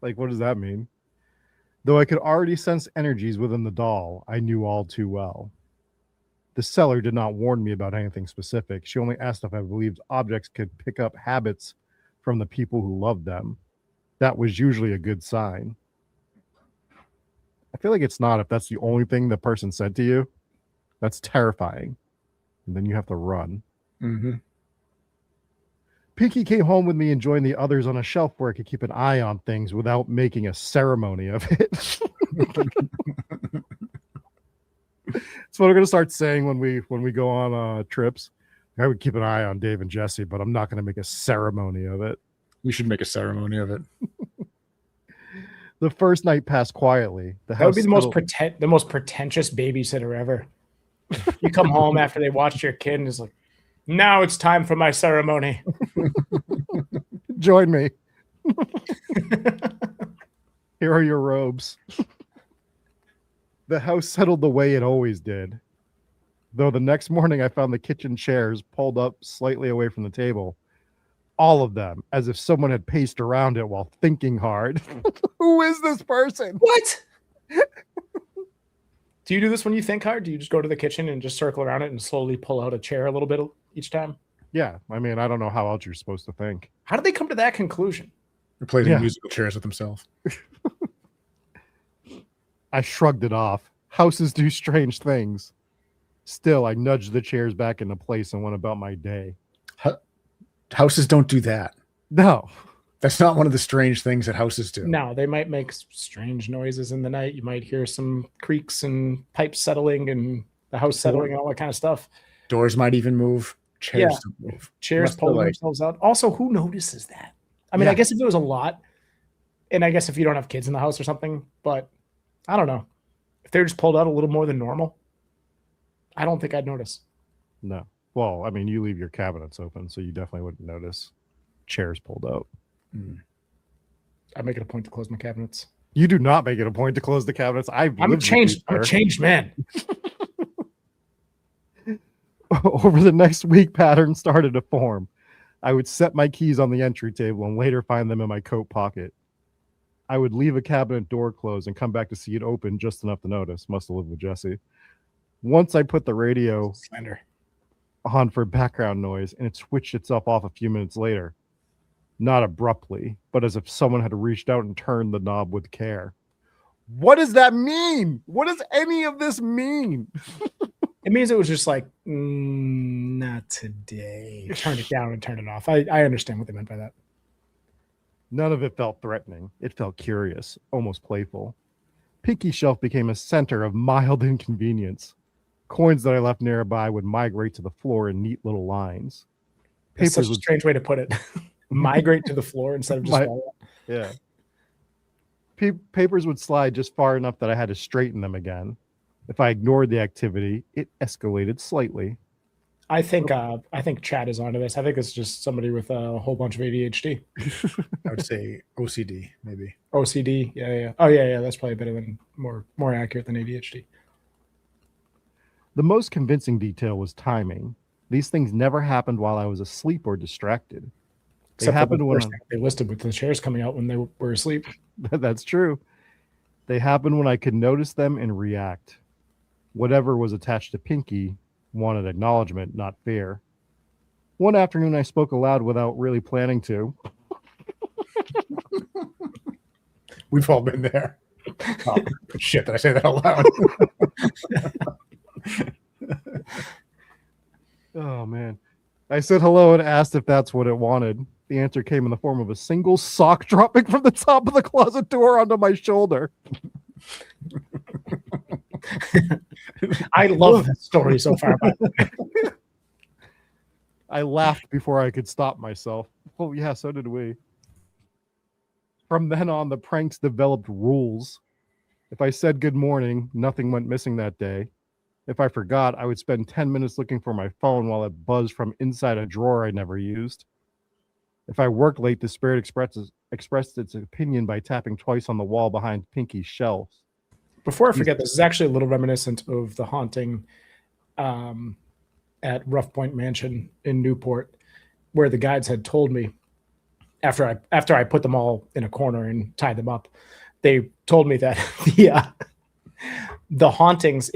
Like, what does that mean? Though I could already sense energies within the doll, I knew all too well. The seller did not warn me about anything specific. She only asked if I believed objects could pick up habits from the people who loved them. That was usually a good sign. I feel like it's not if that's the only thing the person said to you. That's terrifying. And then you have to run.
Mm-hmm.
Pinky came home with me and joined the others on a shelf where I could keep an eye on things without making a ceremony of it. That's what I'm going to start saying when we go on trips. I would keep an eye on Dave and Jesse, but I'm not going to make a ceremony of it.
We should make a ceremony of it.
The first night passed quietly.
That would be the most pretentious babysitter ever. You come home after they watched your kid and is like, now it's time for my ceremony.
Join me. Here are your robes. The house settled the way it always did. Though the next morning I found the kitchen chairs pulled up slightly away from the table. All of them, as if someone had paced around it while thinking hard. Who is this person?
What? Do you do this when you think hard? Do you just go to the kitchen and just circle around it and slowly pull out a chair a little bit each time?
Yeah, I mean, I don't know how else you're supposed to think.
How did they come to that conclusion?
Replacing musical chairs with himself.
I shrugged it off. Houses do strange things. Still, I nudged the chairs back into place and went about my day.
Houses don't do that.
No.
That's not one of the strange things that houses do.
No, they might make strange noises in the night. You might hear some creaks and pipes settling and the house settling and all that kind of stuff.
Doors might even move. Chairs don't move.
Chairs pulling themselves out. Also, who notices that? I mean, I guess if it was a lot, and I guess if you don't have kids in the house or something, but I don't know. If they're just pulled out a little more than normal, I don't think I'd notice.
No. Well, I mean, you leave your cabinets open, so you definitely wouldn't notice chairs pulled out.
I make it a point to close my cabinets.
You do not make it a point to close the cabinets. I'm
a changed man.
Over the next week, patterns started to form. I would set my keys on the entry table and later find them in my coat pocket. I would leave a cabinet door closed and come back to see it open just enough to notice. Must have lived with Jesse. Once I put the radio on for background noise and it switched itself off a few minutes later. Not abruptly, but as if someone had reached out and turned the knob with care. What does that mean? What does any of this mean?
It means it was just like, not today. Turned it down and turned it off. I understand what they meant by that.
None of it felt threatening. It felt curious, almost playful. Pinky Shelf became a center of mild inconvenience. Coins that I left nearby would migrate to the floor in neat little lines.
That's such a strange way to put it. Migrate to the floor instead of just fall out.
Yeah. Papers would slide just far enough that I had to straighten them again. If I ignored the activity, it escalated slightly.
I think Chad is onto this. I think it's just somebody with a whole bunch of ADHD.
I would say OCD, maybe.
OCD, yeah. Oh, yeah. That's probably better than more accurate than ADHD.
The most convincing detail was timing. These things never happened while I was asleep or distracted.
Except happened when they listed with the chairs coming out when they were asleep.
That's true. They happen when I could notice them and react. Whatever was attached to Pinky wanted acknowledgement, not fear. One afternoon, I spoke aloud without really planning to.
We've all been there. Oh, shit, did I say that out loud?
Oh, man. I said hello and asked if that's what it wanted. The answer came in the form of a single sock dropping from the top of the closet door onto my shoulder.
I love that story so far.
I laughed before I could stop myself. Oh, yeah, so did we. From then on, the pranks developed rules. If I said good morning, nothing went missing that day. If I forgot, I would spend 10 minutes looking for my phone while it buzzed from inside a drawer I never used. If I worked late, the spirit expressed its opinion by tapping twice on the wall behind Pinky's shelves.
Before I forget, this is actually a little reminiscent of the haunting at Rough Point Mansion in Newport, where the guides had told me after I put them all in a corner and tied them up, they told me that the hauntings,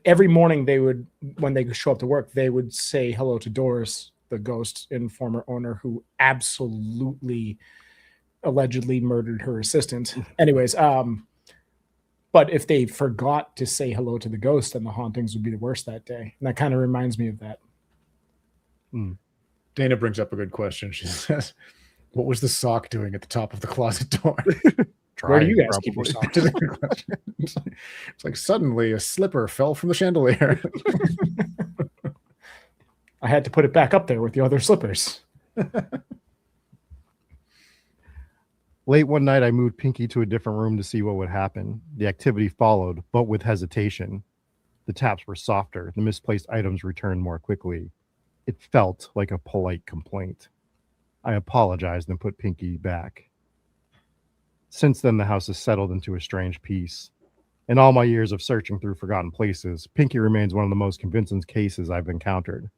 every morning they would, when they show up to work, they would say hello to Doris, the ghost and former owner who absolutely allegedly murdered her assistant. Anyways, but if they forgot to say hello to the ghost, then the hauntings would be the worst that day. And that kind of reminds me of that.
Dana brings up a good question. She says, what was the sock doing at the top of the closet door?
Where do you guys keep your socks?
It's like suddenly a slipper fell from the chandelier.
I had to put it back up there with the other slippers.
Late one night, I moved Pinky to a different room to see what would happen. The activity followed, but with hesitation. The taps were softer. The misplaced items returned more quickly. It felt like a polite complaint. I apologized and put Pinky back. Since then, the house has settled into a strange peace. In all my years of searching through forgotten places, Pinky remains one of the most convincing cases I've encountered.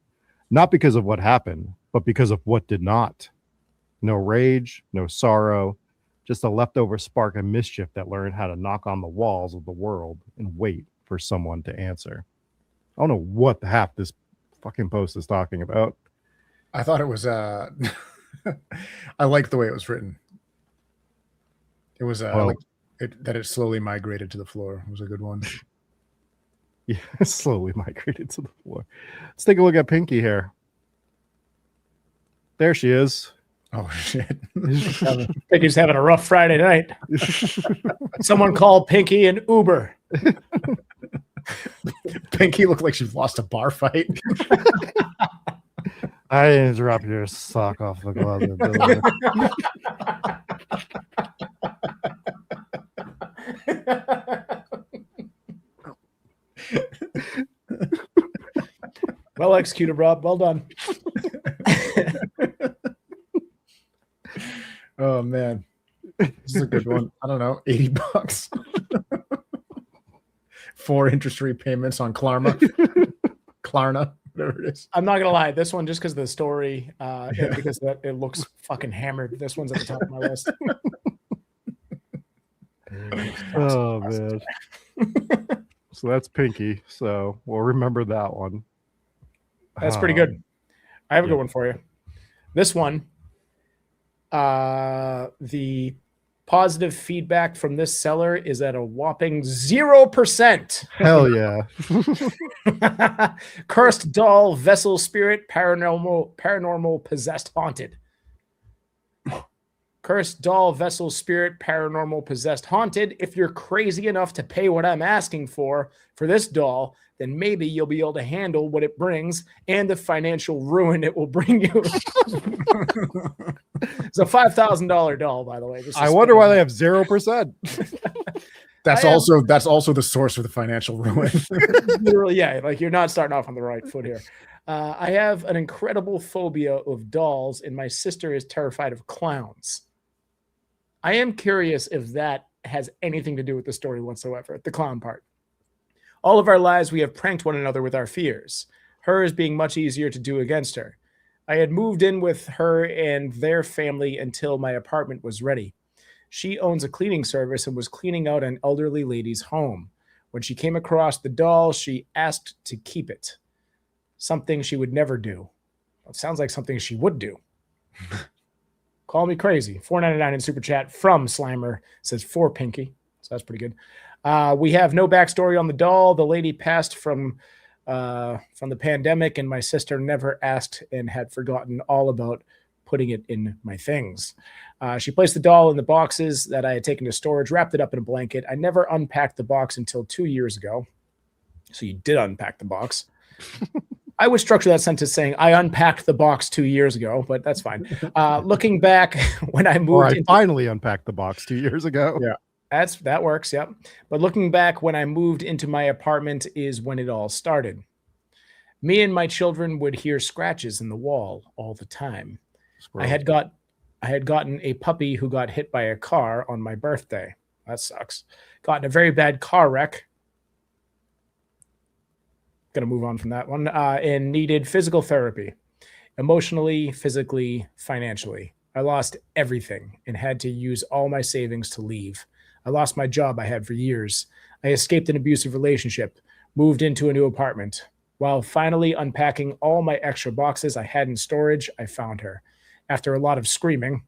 Not because of what happened, but because of what did not. No rage, no sorrow, just a leftover spark of mischief that learned how to knock on the walls of the world and wait for someone to answer. I don't know what the half this fucking post is talking about.
I thought it was I liked the way it was written. It was that it slowly migrated to the floor. It was a good one.
Yeah, slowly migrated to the floor. Let's take a look at Pinky here. There she is.
Oh shit.
Pinky's having a rough Friday night. Someone called Pinky an Uber.
Pinky looked like she lost a bar fight.
I didn't drop your sock off the closet door.
Well executed, Rob. Well done.
Oh man, this is a good one. I don't know, $80. 4 interest repayments on Klarna, whatever it is.
I'm not gonna lie, this one just because of the story, and because it looks fucking hammered. This one's at the top of my list.
Oh man. So that's Pinky. So we'll remember that one.
That's pretty good. I have a good one for you. This one, the positive feedback from this seller is at a whopping 0%.
Hell yeah.
Cursed doll, vessel spirit, paranormal, possessed, haunted. Cursed doll, vessel spirit, paranormal, possessed, haunted. If you're crazy enough to pay what I'm asking for this doll, then maybe you'll be able to handle what it brings and the financial ruin it will bring you. It's a $5,000 doll, by the way.
I wonder why they have 0%.
That's also the source of the financial ruin.
Literally, yeah. Like you're not starting off on the right foot here. I have an incredible phobia of dolls, and my sister is terrified of clowns. I am curious if that has anything to do with the story whatsoever, the clown part. All of our lives, we have pranked one another with our fears, hers being much easier to do against her. I had moved in with her and their family until my apartment was ready. She owns a cleaning service and was cleaning out an elderly lady's home. When she came across the doll, she asked to keep it. Something she would never do. Well, it sounds like something she would do. Call me crazy. $4.99 in super chat from Slimer. Says for Pinky. So that's pretty good. We have no backstory on the doll. The lady passed from the pandemic, and my sister never asked and had forgotten all about putting it in my things. She placed the doll in the boxes that I had taken to storage, wrapped it up in a blanket. I never unpacked the box until 2 years ago. So you did unpack the box. I would structure that sentence saying, I unpacked the box 2 years ago, but that's fine. Looking back, when I moved
Or I finally unpacked the box 2 years ago.
Yeah.
that works, yep. But looking back, when I moved into my apartment is when it all started. Me and my children would hear scratches in the wall all the time. I had gotten a puppy who got hit by a car on my birthday. That sucks. Got in a very bad car wreck. Gonna move on from that one. And needed physical therapy, emotionally, physically, financially. I lost everything and had to use all my savings to leave. I lost my job I had for years. I escaped an abusive relationship, moved into a new apartment. While finally unpacking all my extra boxes I had in storage, I found her. After a lot of screaming,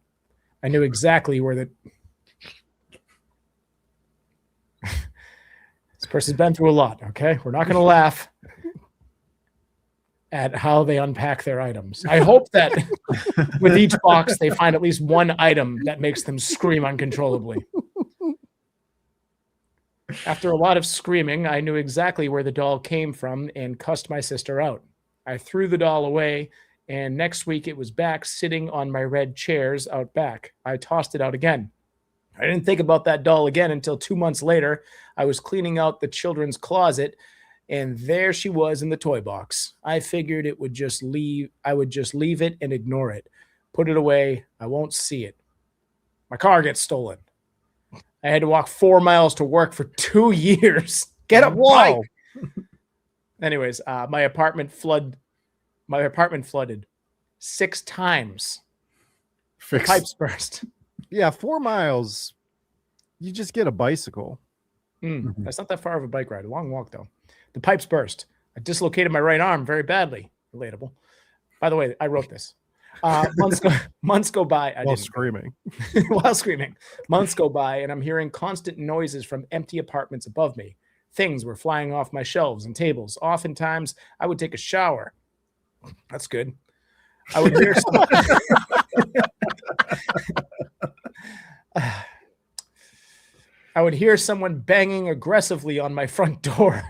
I knew exactly where the... This person's been through a lot, okay? We're not going to laugh at how they unpack their items. I hope that with each box, they find at least one item that makes them scream uncontrollably. After a lot of screaming, I knew exactly where the doll came from and cussed my sister out. I threw the doll away, and next week it was back sitting on my red chairs out back. I tossed it out again. I didn't think about that doll again until 2 months later. I was cleaning out the children's closet, and there she was in the toy box. I figured I would just leave it and ignore it. Put it away. I won't see it. My car gets stolen. I had to walk 4 miles to work for 2 years. Get a bike. Anyways, my apartment flooded 6 times. The pipes burst.
Yeah, 4 miles. You just get a bicycle.
That's not that far of a bike ride. A long walk, though. The pipes burst. I dislocated my right arm very badly. Relatable. By the way, I wrote this. Months go by.
While screaming.
While screaming. Months go by, and I'm hearing constant noises from empty apartments above me. Things were flying off my shelves and tables. Oftentimes, I would take a shower. That's good. I would hear someone banging aggressively on my front door.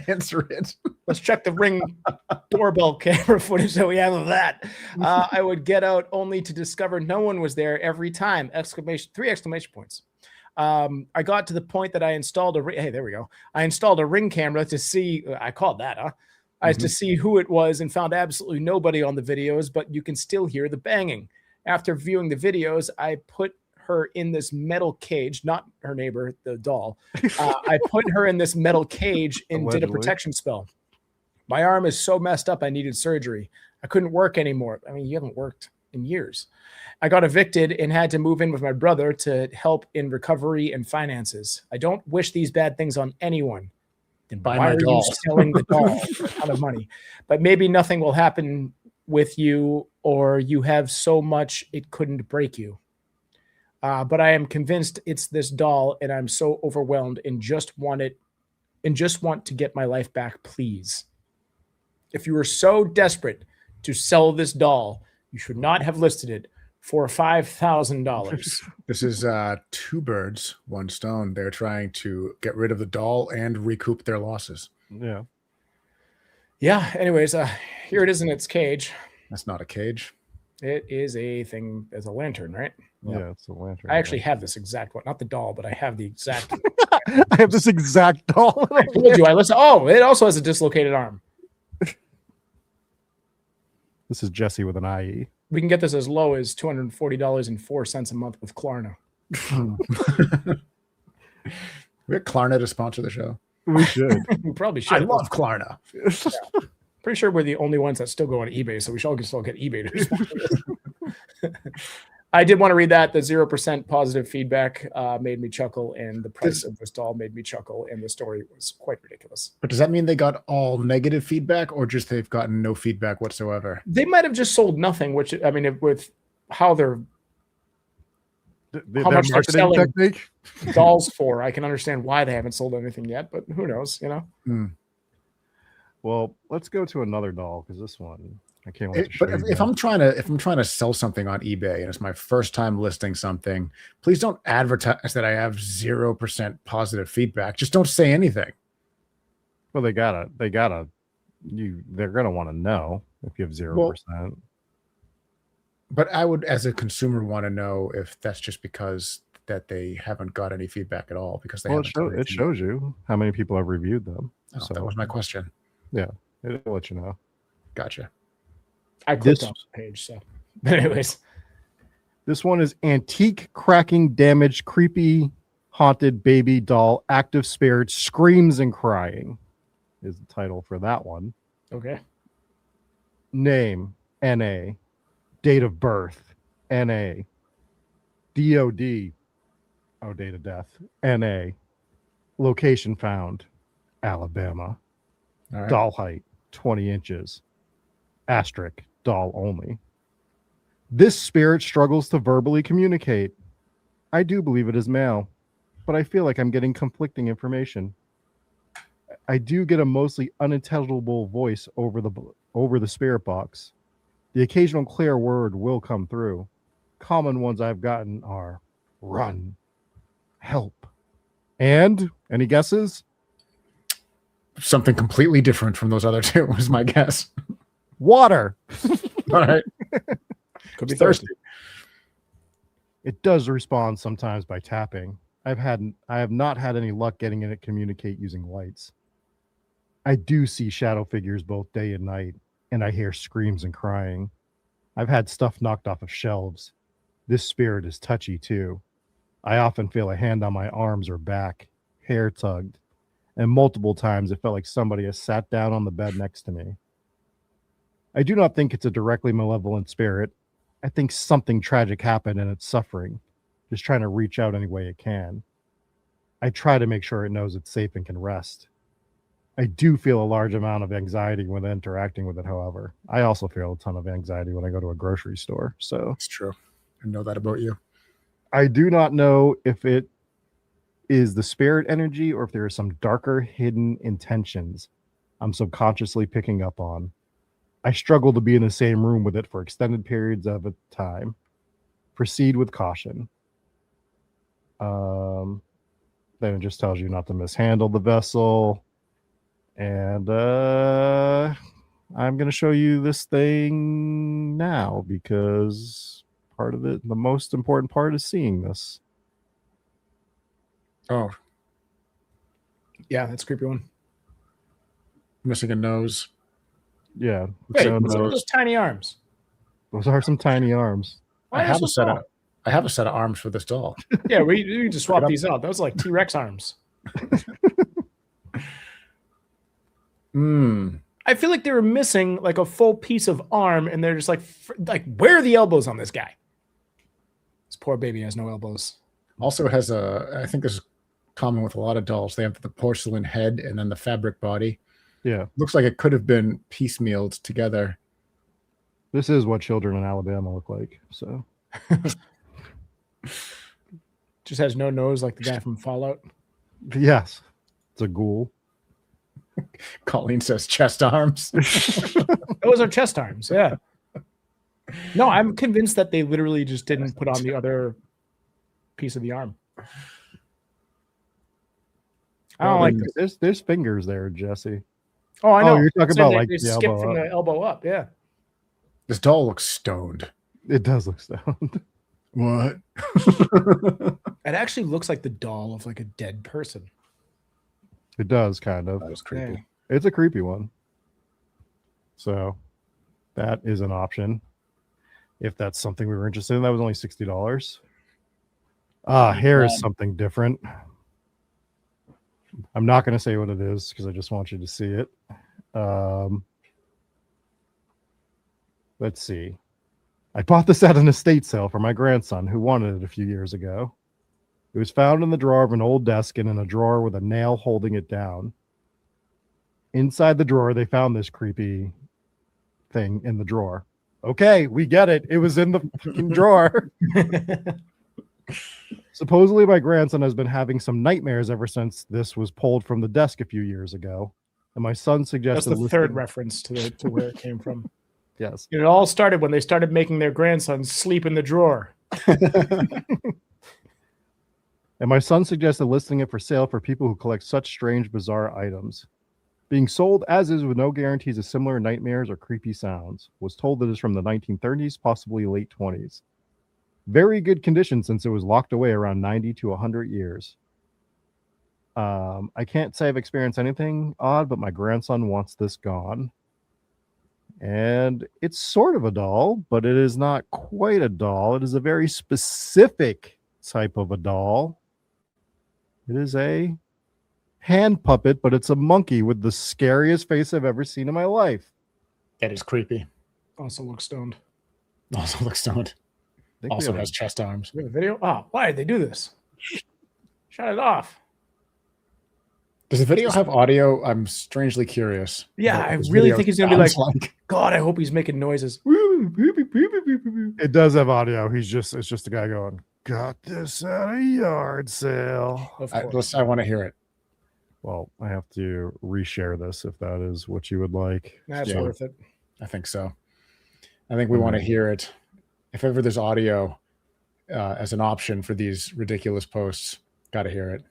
Answer it.
Let's check the Ring doorbell camera footage that we have of that. I would get out only to discover no one was there every time. 3 exclamation points. I got to the point that I installed I installed a Ring camera to see. I called that, huh? To see who it was and found absolutely nobody on the videos, but you can still hear the banging. After viewing the videos, I put her in this metal cage, not her neighbor, the doll. I put her in this metal cage and did a protection spell. My arm is so messed up, I needed surgery. I couldn't work anymore. I mean, you haven't worked in years. I got evicted and had to move in with my brother to help in recovery and finances. I don't wish these bad things on anyone. Then
Buy
why
my
are
doll.
you selling the doll for a ton of money? But maybe nothing will happen with you, or you have so much it couldn't break you. But I am convinced it's this doll, and I'm so overwhelmed and just want to get my life back, please. If you were so desperate to sell this doll, you should not have listed it for $5,000.
This is 2 birds, 1 stone. They're trying to get rid of the doll and recoup their losses.
Yeah.
Yeah. Anyways, here it is in its cage.
That's not a cage.
It is a thing. It's a lantern, right?
Yeah, it's a lantern.
I actually have this exact one, not the doll, but I have the exact.
I have this exact doll.
I told you I listen. Oh, it also has a dislocated arm.
This is Jesse with an IE.
We can get this as low as $240.04 a month with Klarna.
We get Klarna to sponsor the show.
We should.
We probably should.
I love Klarna.
Pretty sure we're the only ones that still go on eBay, so we should still get eBay to sponsor this. I did want to read that. The 0% positive feedback made me chuckle, and the price of this doll made me chuckle, and the story was quite ridiculous.
But does that mean they got all negative feedback, or just they've gotten no feedback whatsoever?
They might have just sold nothing, which, I mean, with how they're how much they're selling
technique.
dolls for, I can understand why they haven't sold anything yet, but who knows, you know?
Well, let's go to another doll, because this one I can't wait to show
But
you
if
guys.
I'm trying to sell something on eBay and it's my first time listing something, please don't advertise that I have 0% positive feedback. Just don't say anything.
Well, they're gonna want to know if you have 0%.
But I would, as a consumer, want to know if that's just because that they haven't got any feedback at all, because they
Well,
haven't done
it
anything.
shows you how many people have reviewed them.
Oh,
So
that was my question.
it'll let you know.
Gotcha.
I clicked
This-
on the page, so. But anyways,
This one is antique, cracking, damaged, creepy, haunted baby doll, active spirit, screams and crying is the title for that one.
okay.
Name, NA. Date of birth, NA. DOD, date of death, NA. Location found, Alabama.
All right.
Doll height, 20 inches. Asterisk, doll only. This spirit struggles to verbally communicate. I do believe it is male, but I feel like I'm getting conflicting information. I do get a mostly unintelligible voice over the spirit box. The occasional clear word will come through. Common ones I've gotten are run, help, and any guesses?
Something completely different from those other two is my guess.
Water.
All right.
Could be
Thirsty.
thirsty.
It does respond sometimes by tapping. I have not had any luck getting it to communicate using lights. I do see shadow figures both day and night, and I hear screams and crying. I've had stuff knocked off of shelves. This spirit is touchy too. I often feel a hand on my arms or back, hair tugged, and multiple times it felt like somebody has sat down on the bed next to me. I do not think it's a directly malevolent spirit. I think something tragic happened and it's suffering, just trying to reach out any way it can. I try to make sure it knows it's safe and can rest. I do feel a large amount of anxiety when interacting with it, however. I also feel a ton of anxiety when I go to a grocery store. So
It's true. I know that about you.
I do not know if it is the spirit energy or if there are some darker hidden intentions I'm subconsciously picking up on. I struggle to be in the same room with it for extended periods of a time. Proceed with caution. Then it just tells you not to mishandle the vessel. And I'm going to show you this thing now because part of it, the most important part is seeing this.
Oh,
Yeah, that's a creepy one.
missing a nose.
Yeah.
Hey,
so
what's with those tiny arms?
those are some tiny arms.
Why
I
are
have
they
a
so
set
small?
of I have a set of arms for this doll.
Yeah, we can just swap these out. Those are like T-Rex arms. I feel like they were missing like a full piece of arm, and they're just like where are the elbows on this guy? This poor baby has no elbows.
Also has I think this is common with a lot of dolls. They have the porcelain head and then the fabric body.
Yeah.
Looks like it could have been piecemealed together.
This is what children in Alabama look like. So
Just has no nose like the guy from Fallout.
yes, it's a ghoul.
Colleen says chest arms.
Those are chest arms. Yeah. No, I'm convinced that they literally just didn't put on the other piece of the arm. I don't like this.
There's fingers there, Jesse.
Oh, I know.
you're talking
So
about,
they,
like,
they
the
skip
elbow
from
up.
the elbow up. Yeah.
This doll looks stoned.
It does look stoned.
What?
It actually looks like the doll of like a dead person.
It does kind of.
That was creepy.
Yeah.
It's a creepy one. So that is an option. If that's something we were interested in, that was only $60. Here is something different. I'm not going to say what it is because I just want you to see it. Let's see. I bought this at an estate sale for my grandson who wanted it a few years ago. It was found in the drawer of an old desk and in a drawer with a nail holding it down. Inside the drawer, they found this creepy thing in the drawer. Okay, we get it. It was in the fucking drawer. Supposedly, my grandson has been having some nightmares ever since this was pulled from the desk a few years ago. And my son
That's
suggested
the third reference to where it came from.
Yes.
It all started when they started making their grandsons sleep in the drawer.
And my son suggested listing it for sale for people who collect such strange, bizarre items. Being sold as is with no guarantees of similar nightmares or creepy sounds. Was told that it's from the 1930s, possibly late 20s. Very good condition since it was locked away around 90 to 100 years. I can't say I've experienced anything odd, but my grandson wants this gone. And it's sort of a doll, but it is not quite a doll. It is a very specific type of a doll. It is a hand puppet, but it's a monkey with the scariest face I've ever seen in my life.
That is creepy.
Also looks stoned.
Also looks stoned.
I think we
Also
have
has chest arms.
We have a video. Oh, why did they do this? Shut it off.
Does the video have audio? I'm strangely curious.
Yeah,
what
I
this
really
video
think he's gonna be
sounds
God, I hope he's making noises.
It does have audio. It's just a guy going, got this at a yard sale.
Of course.
I want to hear it.
Well, I have to reshare this if that is what you would like.
That's
Yeah.
worth it.
I think so. I think we want to hear it. If ever there's audio as an option for these ridiculous posts, got to hear it.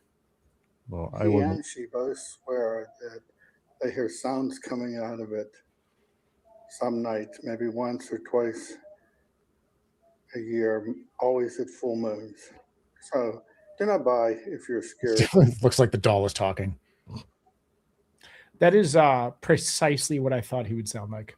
Well, I
He
will.
and she both swear that they hear sounds coming out of it some nights, maybe once or twice a year, always at full moons. So do not buy if you're scared.
Looks like the doll is talking.
That is precisely what I thought he would sound like.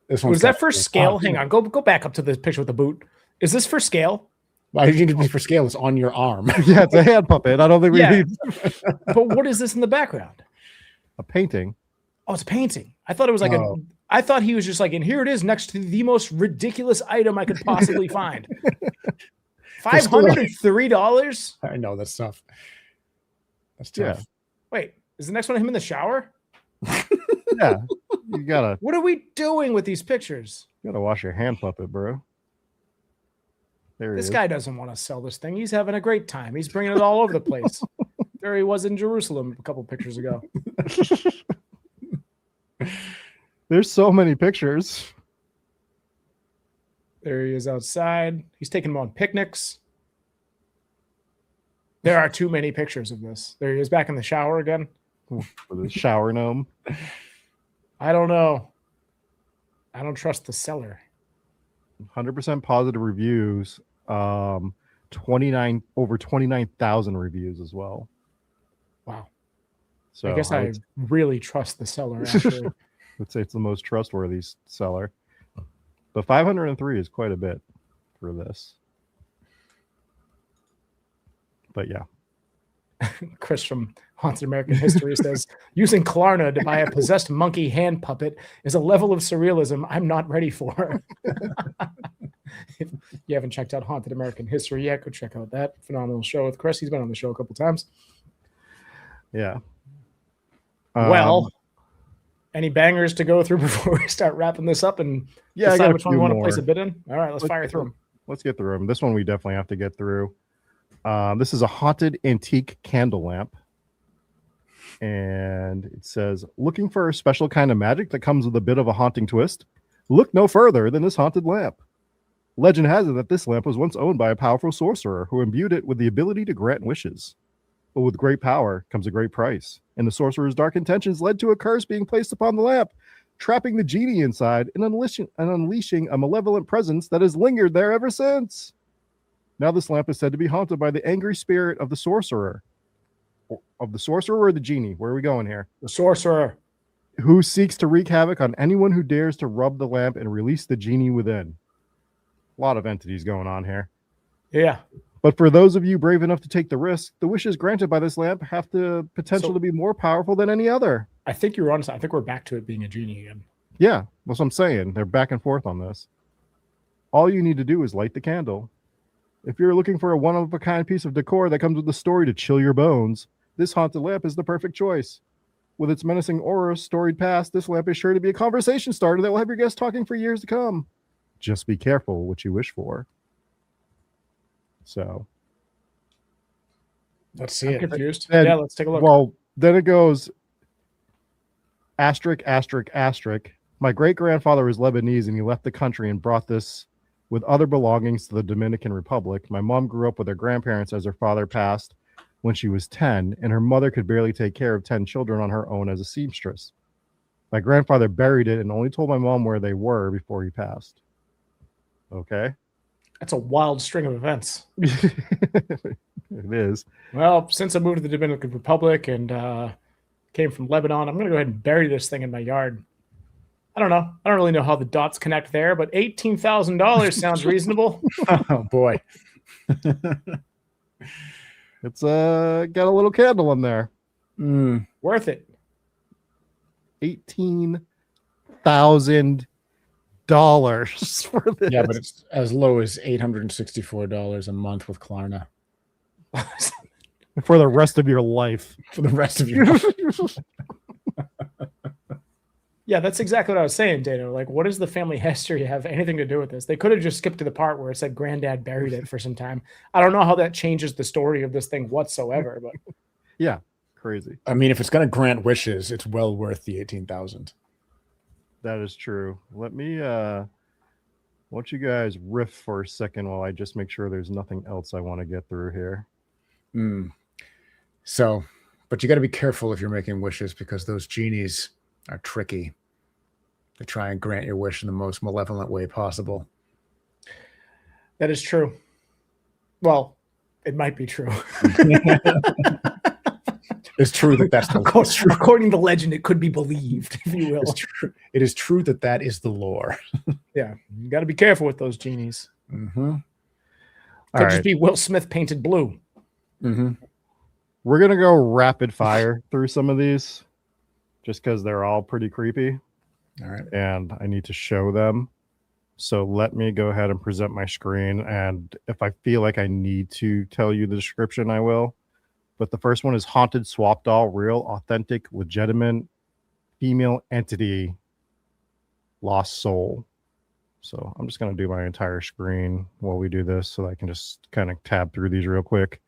This one's
Was that
got-
for scale? Hang on, go back up to the picture with the boot. Is this for scale?
Why did you need to be for scale? It's on your arm.
Yeah, it's a hand puppet. I don't think we
Yeah.
need
But what is this in the background?
a painting.
Oh, it's a painting. I thought it was like
Oh.
I thought he was just like, and here it is next to the most ridiculous item I could possibly find. $503?
I know that's tough. That's
Yeah.
tough.
Wait, is the next one him in the shower?
Yeah, you gotta
What are we doing with these pictures?
wash your hand puppet, bro. There he
This
is.
guy doesn't want to sell this thing. He's having a great time. He's bringing it all over the place. There he was in Jerusalem a couple pictures ago.
There's so many pictures.
There he is outside. He's taking them on picnics. There are too many pictures of this. There he is back in the shower again.
With his shower gnome.
I don't know. I don't trust the seller.
100% positive reviews. 29,000 reviews as well.
Wow.
So
I guess I really trust the seller, actually.
would say it's the most trustworthy seller. But 503 is quite a bit for this. But yeah.
Chris from Haunted American History says, using Klarna to buy a possessed monkey hand puppet is a level of surrealism I'm not ready for. If you haven't checked out Haunted American History yet, go check out that phenomenal show with Chris. He's been on the show a couple times.
Yeah.
Well, any bangers to go through before we start wrapping this up and
yeah, I
decide
got
which one we
few
want to
more.
place a bid in? All right, let's fire through them.
Let's get through them. This one we definitely have to get through. This is a haunted antique candle lamp. And it says, looking for a special kind of magic that comes with a bit of a haunting twist? Look no further than this haunted lamp. Legend has it that this lamp was once owned by a powerful sorcerer who imbued it with the ability to grant wishes. But with great power comes a great price. And the sorcerer's dark intentions led to a curse being placed upon the lamp, trapping the genie inside and unleashing a malevolent presence that has lingered there ever since. Now this lamp is said to be haunted by the angry spirit of the sorcerer. Of the sorcerer or the genie? Where are we going here?
The sorcerer.
Who seeks to wreak havoc on anyone who dares to rub the lamp and release the genie within. A lot of entities going on here.
Yeah.
But for those of you brave enough to take the risk, the wishes granted by this lamp have the potential
So-
to be more powerful than any other.
I think you're honest. I think we're back to it being a genie again.
Yeah, that's what I'm saying. They're back and forth on this. All you need to do is light the candle. If you're looking for a one-of-a-kind piece of decor that comes with a story to chill your bones, this haunted lamp is the perfect choice. With its menacing aura, storied past, this lamp is sure to be a conversation starter that will have your guests talking for years to come. Just be careful what you wish for. So,
Let's see it. Confused.
And,
yeah, let's take a look.
well, then it goes asterisk, asterisk, asterisk. My great-grandfather was Lebanese and he left the country and brought this with other belongings to the Dominican Republic. My mom grew up with her grandparents as her father passed when she was 10, and her mother could barely take care of 10 children on her own as a seamstress. My grandfather buried it and only told my mom where they were before he passed. Okay.
That's a wild string of events.
It is.
Well, since I moved to the Dominican Republic and came from Lebanon, I'm going to go ahead and bury this thing in my yard. I don't know. I don't really know how the dots connect there, but $18,000 sounds reasonable.
Oh boy.
It's got a little candle in there.
Worth it.
$18,000 for this.
Yeah, but it's as low as $864 a month with Klarna
For the rest of your life.
for the rest of your life.
Yeah, that's exactly what I was saying, Dano. Like, what does the family history have anything to do with this? They could have just skipped to the part where it said granddad buried it for some time. I don't know how that changes the story of this thing whatsoever, but
Yeah, crazy.
I mean, if it's going to grant wishes, it's well worth the 18,000.
That is true. Let me want you guys riff for a second while I just make sure there's nothing else I want to get through here.
So, but you got to be careful if you're making wishes because those genies are tricky. They try and grant your wish in the most malevolent way possible.
that is true. Well, it might be true.
It's true that that's the
According to legend, it could be believed, if you will.
It's true. It is true that that is the lore.
Yeah, you got to be careful with those genies.
Mm-hmm.
Could just be Will Smith painted blue.
Mm-hmm.
We're going to go rapid fire through some of these just because they're all pretty creepy.
All right.
And I need to show them. So let me go ahead and present my screen. And if I feel like I need to tell you the description, I will. But the first one is haunted swap doll, real, authentic, legitimate, female entity, lost soul. So I'm just going to do my entire screen while we do this so I can just kind of tab through these real quick.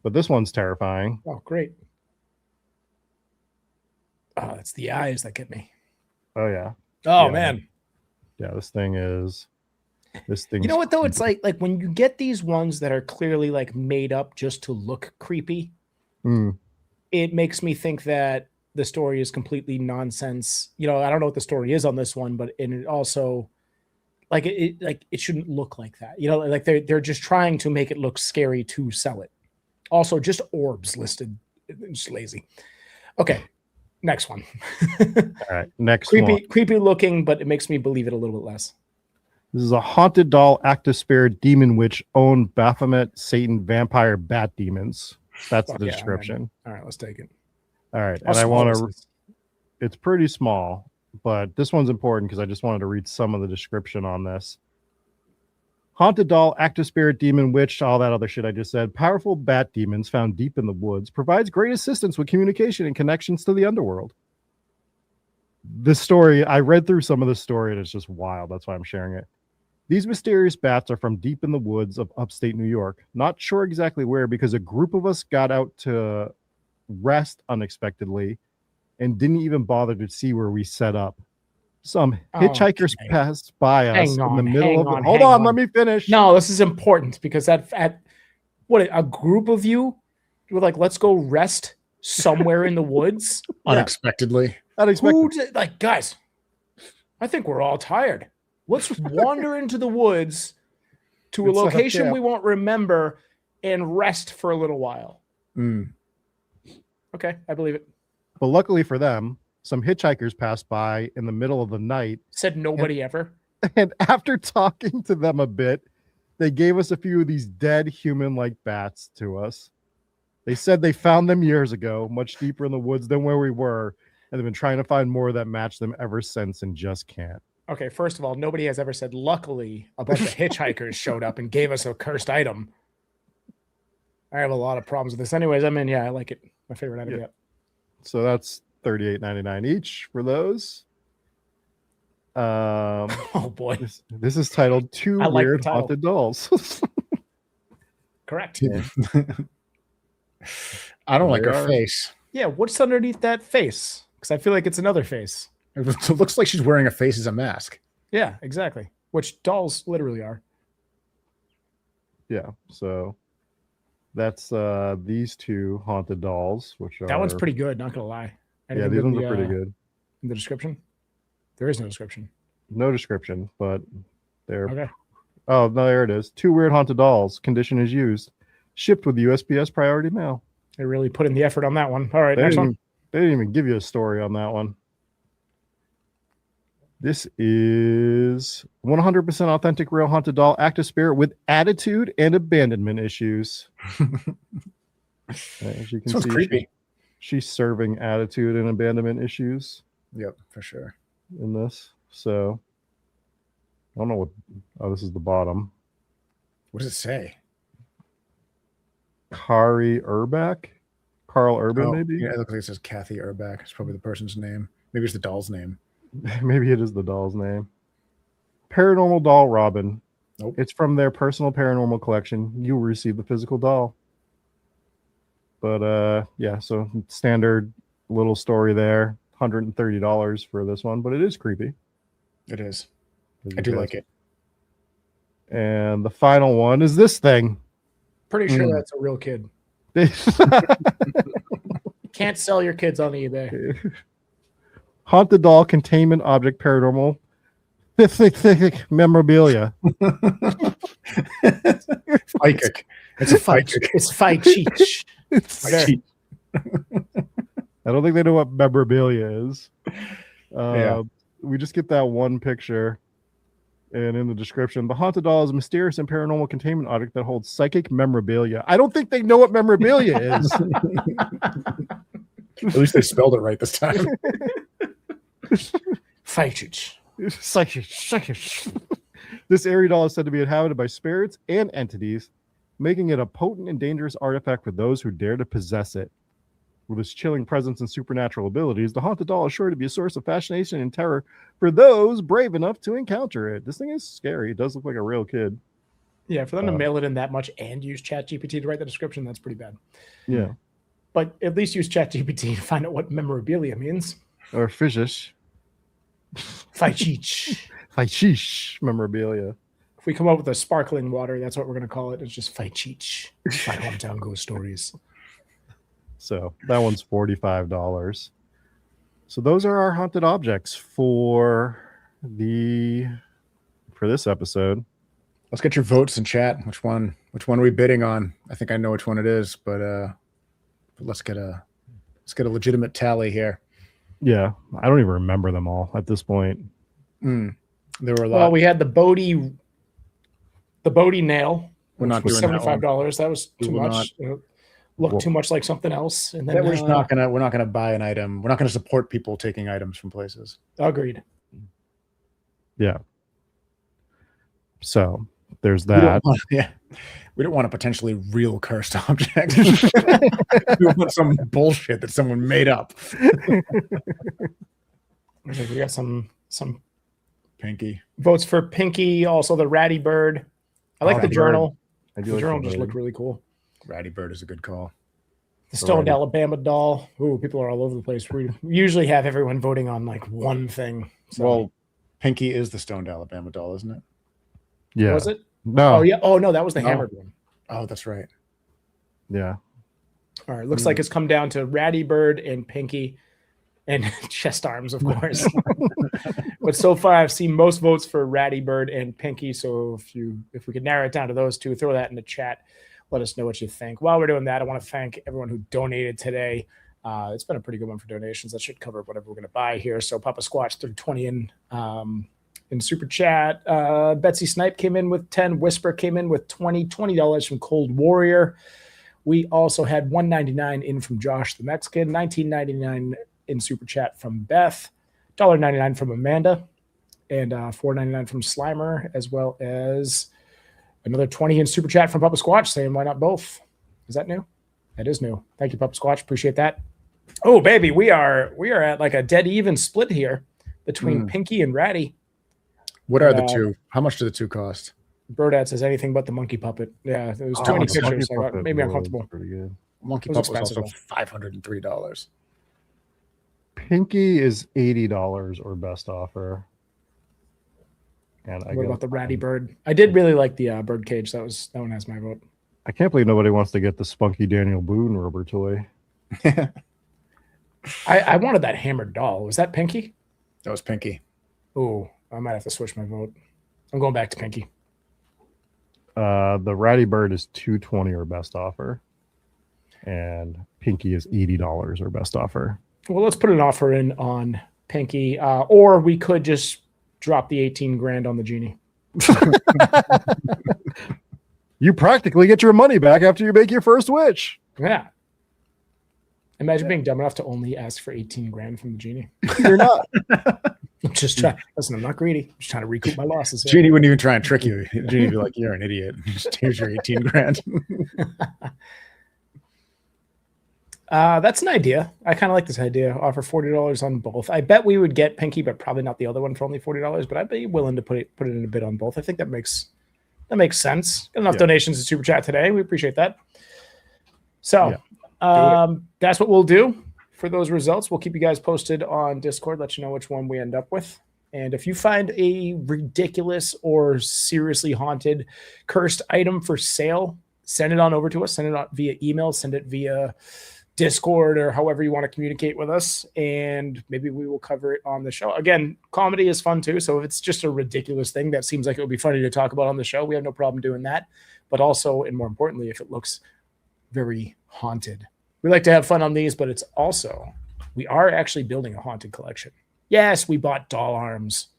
But this one's terrifying.
Oh, great. Oh, it's the eyes that get me.
Oh, yeah.
Oh,
Yeah.
man.
Yeah, this thing.
You know what though? It's like when you get these ones that are clearly like made up just to look creepy, it makes me think that the story is completely nonsense. You know, I don't know what the story is on this one, but and it also like it shouldn't look like that. You know, like they're just trying to make it look scary to sell it. Also, just orbs listed. Just lazy. Okay. Next one.
All right, next one.
Creepy looking, but it makes me believe it a little bit less.
This is a haunted doll, active spirit, demon witch, own Baphomet, Satan, vampire, bat demons. That's
Fuck
the
yeah,
description.
All right, let's take it.
All right,
How
and I
small
want
is
to.
this?
It's pretty small, but this one's important because I just wanted to read some of the description on this. Haunted doll, active spirit, demon witch, all that other shit I just said. Powerful bat demons found deep in the woods. Provides great assistance with communication and connections to the underworld. This story, I read through some of the story and it's just wild. That's why I'm sharing it. These mysterious bats are from deep in the woods of upstate New York. Not sure exactly where because a group of us got out to rest unexpectedly and didn't even bother to see where we set up. Some hitchhikers
Okay.
passed by us
Hang
in
on,
the middle
hang
of
on,
it. Hold
hang
on,
on.
let me finish.
No, this is important because at what a group of you were like, let's go rest somewhere in the woods.
Unexpectedly.
Unexpected.
Like, guys, I think we're all tired. Let's wander into the woods to a
It's not
location
camp.
we won't remember and rest for a little while. Okay, I believe it.
But luckily for them, some hitchhikers passed by in the middle of the night.
Said nobody ever.
And after talking to them a bit, they gave us a few of these dead human-like bats to us. They said they found them years ago, much deeper in the woods than where we were. and they've been trying to find more that match them ever since and just can't.
Okay, first of all, nobody has ever said, luckily, a bunch of hitchhikers showed up and gave us a cursed item. I have a lot of problems with this. Anyways, I like it. My favorite item yet.
So that's $38.99 each for those.
Oh boy.
This is titled Two
I like the
Weird
title.
Haunted Dolls.
Correct.
I don't like
They
her
are.
face.
Yeah, what's underneath that face? Because I feel like it's another face.
It looks like she's wearing a face as a mask.
Yeah, exactly. Which dolls literally are.
Yeah, so that's these two haunted dolls, which are
That one's pretty good, not gonna lie.
yeah,
Anything
these
in
ones
the,
are pretty good.
In the description? There is no description.
No description, but they're
Okay.
oh no, there it is. Two weird haunted dolls. Condition is used. Shipped with USPS priority mail.
They really put in the effort on that one. All right,
They
next
didn't,
one.
they didn't even give you a story on that one. This is 100% authentic real haunted doll active spirit with attitude and abandonment issues. As you can
This one's
see,
creepy.
she's serving attitude and abandonment issues
Yep, for sure.
in this. So I don't know what. Oh, this is the bottom.
What does it say?
Kari Urbach, Carl Urban, maybe.
Yeah, it looks like it says Kathy Urbach. It's probably the person's name. Maybe it's the doll's name.
Maybe it is the doll's name. Paranormal doll Robin.
Nope.
It's from their personal paranormal collection. You will receive the physical doll. But yeah, so standard little story there. $130 for this one, but it is creepy.
It is. I do like it.
And the final one is this thing.
Pretty sure
Mm.
that's a real kid. Can't sell your kids on eBay.
Haunted doll containment object paranormal memorabilia.
Psychic. It's a psychic.
It's fight cheech.
Psychic.
I don't think they know what memorabilia is.
Yeah.
We just get that one picture. And in the description, the haunted doll is a mysterious and paranormal containment object that holds psychic memorabilia. I don't think they know what memorabilia is.
At least they spelled it right this time.
Fight cheech.
Psychic. This airy doll is said to be inhabited by spirits and entities, making it a potent and dangerous artifact for those who dare to possess it. With its chilling presence and supernatural abilities, the haunted doll is sure to be a source of fascination and terror for those brave enough to encounter it. This thing is scary. It does look like a real kid.
Yeah, for them to mail it in that much and use ChatGPT to write the description, that's pretty bad.
Yeah.
But at least use ChatGPT to find out what memorabilia means.
Or fishish.
Fight cheech.
Like sheesh memorabilia.
If we come up with a sparkling water, that's what we're going to call it. It's just fight cheech. My hometown ghost stories.
So that one's $45. So those are our haunted objects for this episode.
Let's get your votes in chat. Which one are we bidding on? I think I know which one it is, but let's get a legitimate tally here.
Yeah, I don't even remember them all at this point.
There were a lot.
Well, we had the Bodhi nail.
We're not
which was
doing that one.
$75. That was
We
too
will
much. Looked too much like something else. And then
we're just not gonna buy an item. We're not gonna support people taking items from places.
agreed.
Yeah. So there's
We don't
that.
want a potentially real cursed object. We want some bullshit that someone made up.
I think we got some
Pinky.
votes for Pinky. Also the Ratty Bird. I like
Oh,
the
the
journal.
I do
The
like
journal
the
just
bird.
looked really cool.
Ratty Bird is a good call.
The Stoned
Alrighty.
Alabama doll. Ooh, people are all over the place. We usually have everyone voting on like one thing. So,
Well, Pinky is the Stoned Alabama doll, isn't it?
Yeah.
was it?
No.
Oh yeah. Oh no, that was the
No.
hammered one.
Oh, that's right.
Yeah.
All right. Looks like it's come down to Ratty Bird and Pinky and chest arms, of course. But so far I've seen most votes for Ratty Bird and Pinky. So if we could narrow it down to those two, throw that in the chat. Let us know what you think. While we're doing that, I want to thank everyone who donated today. It's been a pretty good one for donations. That should cover whatever we're going to buy here. So Papa Squatch threw 20 in super chat. Betsy Snipe came in with 10. Whisper came in with $20 from Cold Warrior. We also had $1.99 in from Josh the Mexican, $19.99 in Super Chat from Beth, $1.99 from Amanda, and $4.99 from Slimer, as well as another 20 in Super Chat from Papa Squatch saying, why not both? Is that new? That is new. Thank you, Papa Squatch. Appreciate that. Oh, baby, we are at like a dead even split here between Pinky and Ratty.
What are the two? How much do the two cost?
Birdad says anything but the monkey puppet. Yeah, there was too many
the monkey
pictures. So I got
puppet
maybe
was
uncomfortable.
Pretty good.
Monkey
It was
Pup was also
expensive,
$503.
Pinky is $80 or best offer. And
What about the Ratty Bird? I did really like the bird cage. That one has my vote.
I can't believe nobody wants to get the Spunky Daniel Boone rubber toy.
I wanted that hammered doll. Was that Pinky?
That was Pinky.
Oh, I might have to switch my vote. I'm going back to Pinky.
The Ratty Bird is $220 or best offer. And Pinky is $80 or best offer.
Well, let's put an offer in on Pinky, or we could just drop the 18 grand on the genie.
You practically get your money back after you make your first wish.
Yeah. Imagine being dumb enough to only ask for 18 grand from the genie.
You're not.
I'm just trying. Listen, I'm not greedy. I'm just trying to recoup my losses. Here.
Genie wouldn't even try and trick you. Genie would be like, you're an idiot. Just here's your 18 grand.
That's an idea. I kind of like this idea. Offer $40 on both. I bet we would get Pinky, but probably not the other one for only $40. But I'd be willing to put it in a bid on both. I think that makes sense. Got enough donations in Super Chat today. We appreciate that. So that's what we'll do for those results. We'll keep you guys posted on Discord. Let you know which one we end up with. And if you find a ridiculous or seriously haunted, cursed item for sale, send it on over to us. Send it out via email. Send it via Discord or however you want to communicate with us, and maybe we will cover it on the show. Again, comedy is fun too, so if it's just a ridiculous thing that seems like it would be funny to talk about on the show, we have no problem doing that. But also, and more importantly, if it looks very haunted, we like to have fun on these, but it's also, we are actually building a haunted collection. Yes, we bought doll arms,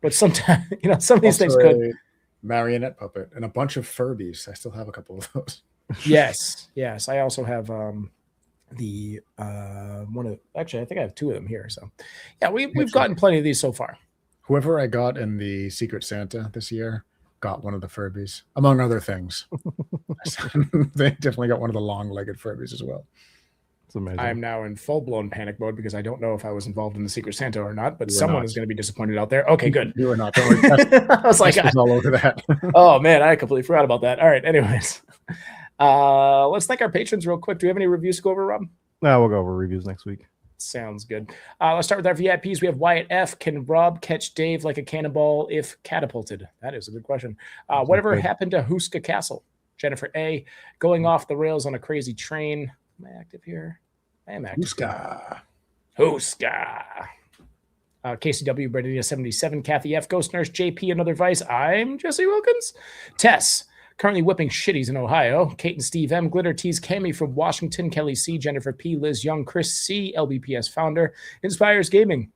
but sometimes, some of these things could.
Marionette puppet and a bunch of Furbies. I still have a couple of those.
Yes. I also have the one of, actually I think I have two of them here. So yeah, we've gotten plenty of these so far.
Whoever I got in the Secret Santa this year got one of the Furbies, among other things. They definitely got one of the long-legged Furbies as well.
It's amazing.
I'm now in full-blown panic mode because I don't know if I was involved in the Secret Santa or not, but someone is going to be disappointed out there. Okay, good.
You were not. Don't worry.
I was like,
all over that.
Oh man, I completely forgot about that. All right, anyways. Let's thank our patrons real quick. Do we have any reviews to go over, Rob?
No, we'll go over reviews next week.
Sounds good. Let's start with our VIPs. We have Wyatt F. Can Rob catch Dave like a cannonball if catapulted? That is a good question. Whatever happened to Huska Castle? Jennifer A. Going off the rails on a crazy train. Am I active here? I am active. Huska. KCW, Brendan 77. Kathy F. Ghost Nurse JP. Another Vice. I'm Jesse Wilkins. Tess. Currently whipping shitties in Ohio. Kate and Steve M. Glitter Tease Cami from Washington. Kelly C. Jennifer P. Liz Young. Chris C. LBPS founder. Inspires Gaming.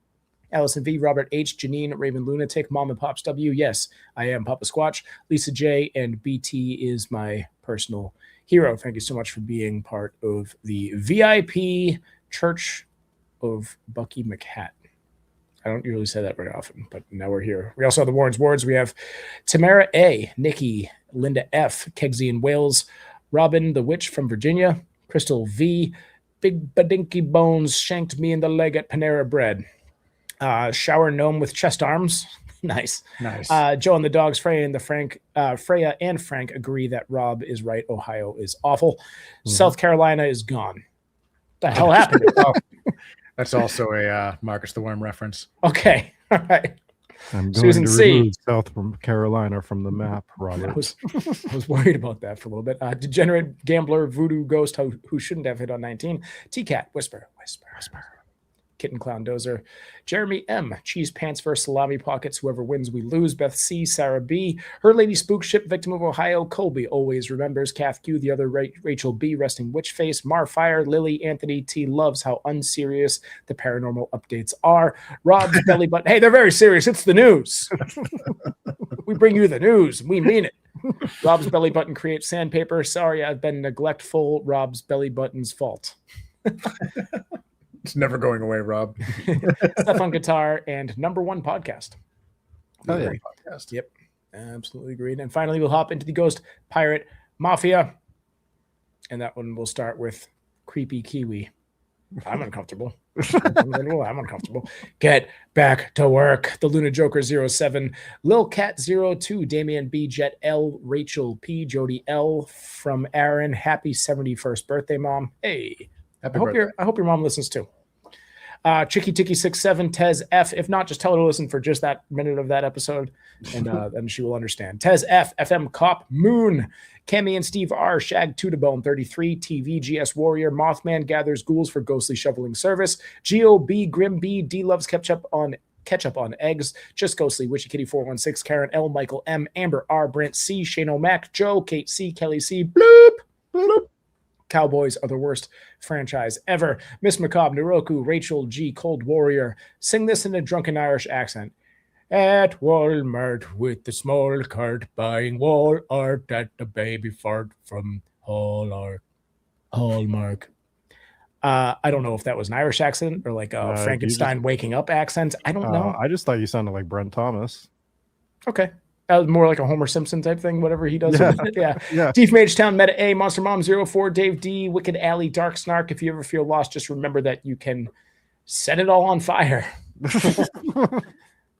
Allison V. Robert H. Janine. Raven Lunatic. Mom and Pops W. Yes, I am Papa Squatch. Lisa J. And BT is my personal hero. Thank you so much for being part of the VIP Church of Bucky McHat. I don't usually say that very often, but now we're here. We also have the Warren's Wards. We have Tamara A, Nikki, Linda F, Kegsy in Wales, Robin the Witch from Virginia, Crystal V, Big Badinky Bones shanked me in the leg at Panera Bread. Shower Gnome with chest arms. Nice. Joe and the dogs, Freya and Frank agree that Rob is right. Ohio is awful. Mm-hmm. South Carolina is gone. The hell happened?
That's also a Marcus the Worm reference.
Okay. All right.
I'm going
Susan
to
C.
remove South from Carolina from the map, Robert.
I was worried about that for a little bit. Degenerate Gambler, Voodoo Ghost, who shouldn't have hit on 19. T-Cat, Whisper. Kitten Clown Dozer, Jeremy M, Cheese Pants versus Salami Pockets, whoever wins we lose, Beth C, Sarah B, Her Lady Spook Ship, Victim of Ohio, Colby always remembers, Kath Q, the other Rachel B, Resting Witch Face, Marfire, Lily, Anthony T loves how unserious the paranormal updates are, Rob's Belly Button, hey, they're very serious, it's the news. We bring you the news, we mean it. Rob's Belly Button creates sandpaper, sorry I've been neglectful, Rob's Belly Button's fault.
It's never going away, Rob.
Stuff on Guitar, and Number One Podcast.
Oh, yeah.
Great podcast.
Yep, absolutely agreed. And finally, we'll hop into the Ghost Pirate Mafia, and that one will start with Creepy Kiwi. I'm uncomfortable. I'm uncomfortable. Get back to work. The Luna Joker 07, Lil Cat 02, Damian B, Jet L, Rachel P, Jody L, from Aaron. Happy 71st birthday, Mom. Hey,
Happy birthday.
I hope your mom listens too. Chicky Ticky 67, Tez F. If not, just tell her to listen for just that minute of that episode, and then she will understand. Tez F, FM Cop, Moon, Cammy and Steve R, Shag Tudabone 33, TV GS Warrior, Mothman gathers ghouls for ghostly shoveling service, GOB Grim B, D loves ketchup on eggs, Just Ghostly, Witchy Kitty 416, Karen L, Michael M, Amber R, Brent C, Shane O'Mac, Joe, Kate C, Kelly C, bloop, bloop. Cowboys are the worst franchise ever. Miss Macabre, Naroku, Rachel G, Cold Warrior. Sing this in a drunken Irish accent. At Walmart with the small cart, buying wall art at the baby fart from Hallmark. I don't know if that was an Irish accent or like a Frankenstein waking up accent. I don't know.
I just thought you sounded like Brent Thomas.
Okay. That was more like a Homer Simpson type thing, whatever he does.
Yeah.
Yeah.
Yeah.
Deep Mage Town, Meta A, Monster Mom 04, Dave D, Wicked Alley, Dark Snark. If you ever feel lost, just remember that you can set it all on fire.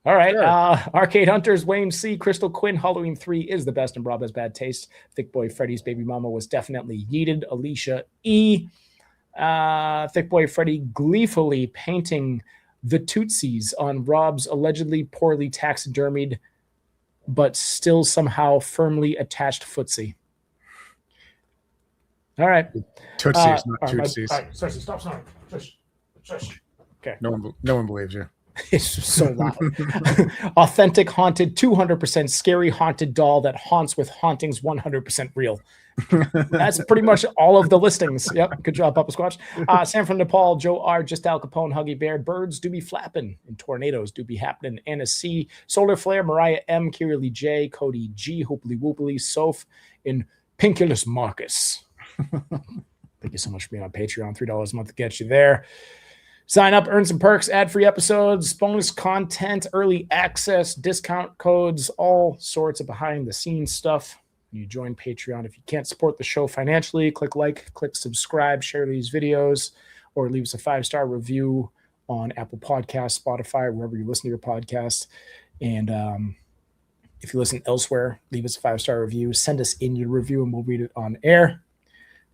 All right.
Sure.
Arcade Hunters, Wayne C, Crystal Quinn, Halloween 3 is the best and Rob has bad taste. Thick Boy Freddy's baby mama was definitely yeeted. Alicia E. Thick Boy Freddy gleefully painting the Tootsies on Rob's allegedly poorly taxidermied but still somehow firmly attached footsie. All right.
Tootsies, not Tootsies.
All right, Cersei, stop snoring. Shush. Okay.
No one believes you.
It's just so loud. Authentic, haunted, 200% scary haunted doll that haunts with hauntings 100% real. That's pretty much all of the listings. Yep. Good job, Papa Squatch. Sam from Nepal, Joe R, Just Al Capone, Huggy Bear, Birds do be flapping, and tornadoes do be happening. Anna C, Solar Flare, Mariah M, Kira Lee J, Cody G, Hooply Wooply, Soph, and Pinkulus Marcus. Thank you so much for being on Patreon. $3 a month to get you there. Sign up, earn some perks, ad-free episodes, bonus content, early access, discount codes, all sorts of behind-the-scenes stuff. You join Patreon. If you can't support the show financially, click like, click subscribe, share these videos, or leave us a 5-star review on Apple Podcasts, Spotify, wherever you listen to your podcast. And if you listen elsewhere, leave us a 5-star review. Send us in your review, and we'll read it on air.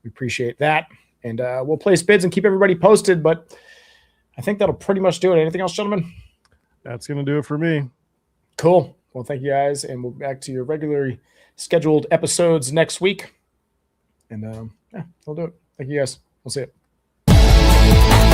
We appreciate that. And we'll place bids and keep everybody posted, but I think that'll pretty much do it. Anything else, gentlemen?
That's going to do it for me.
Cool. Well, thank you guys, and we'll be back to your regularly scheduled episodes next week. And yeah, we'll do it. Thank you guys. We'll see you.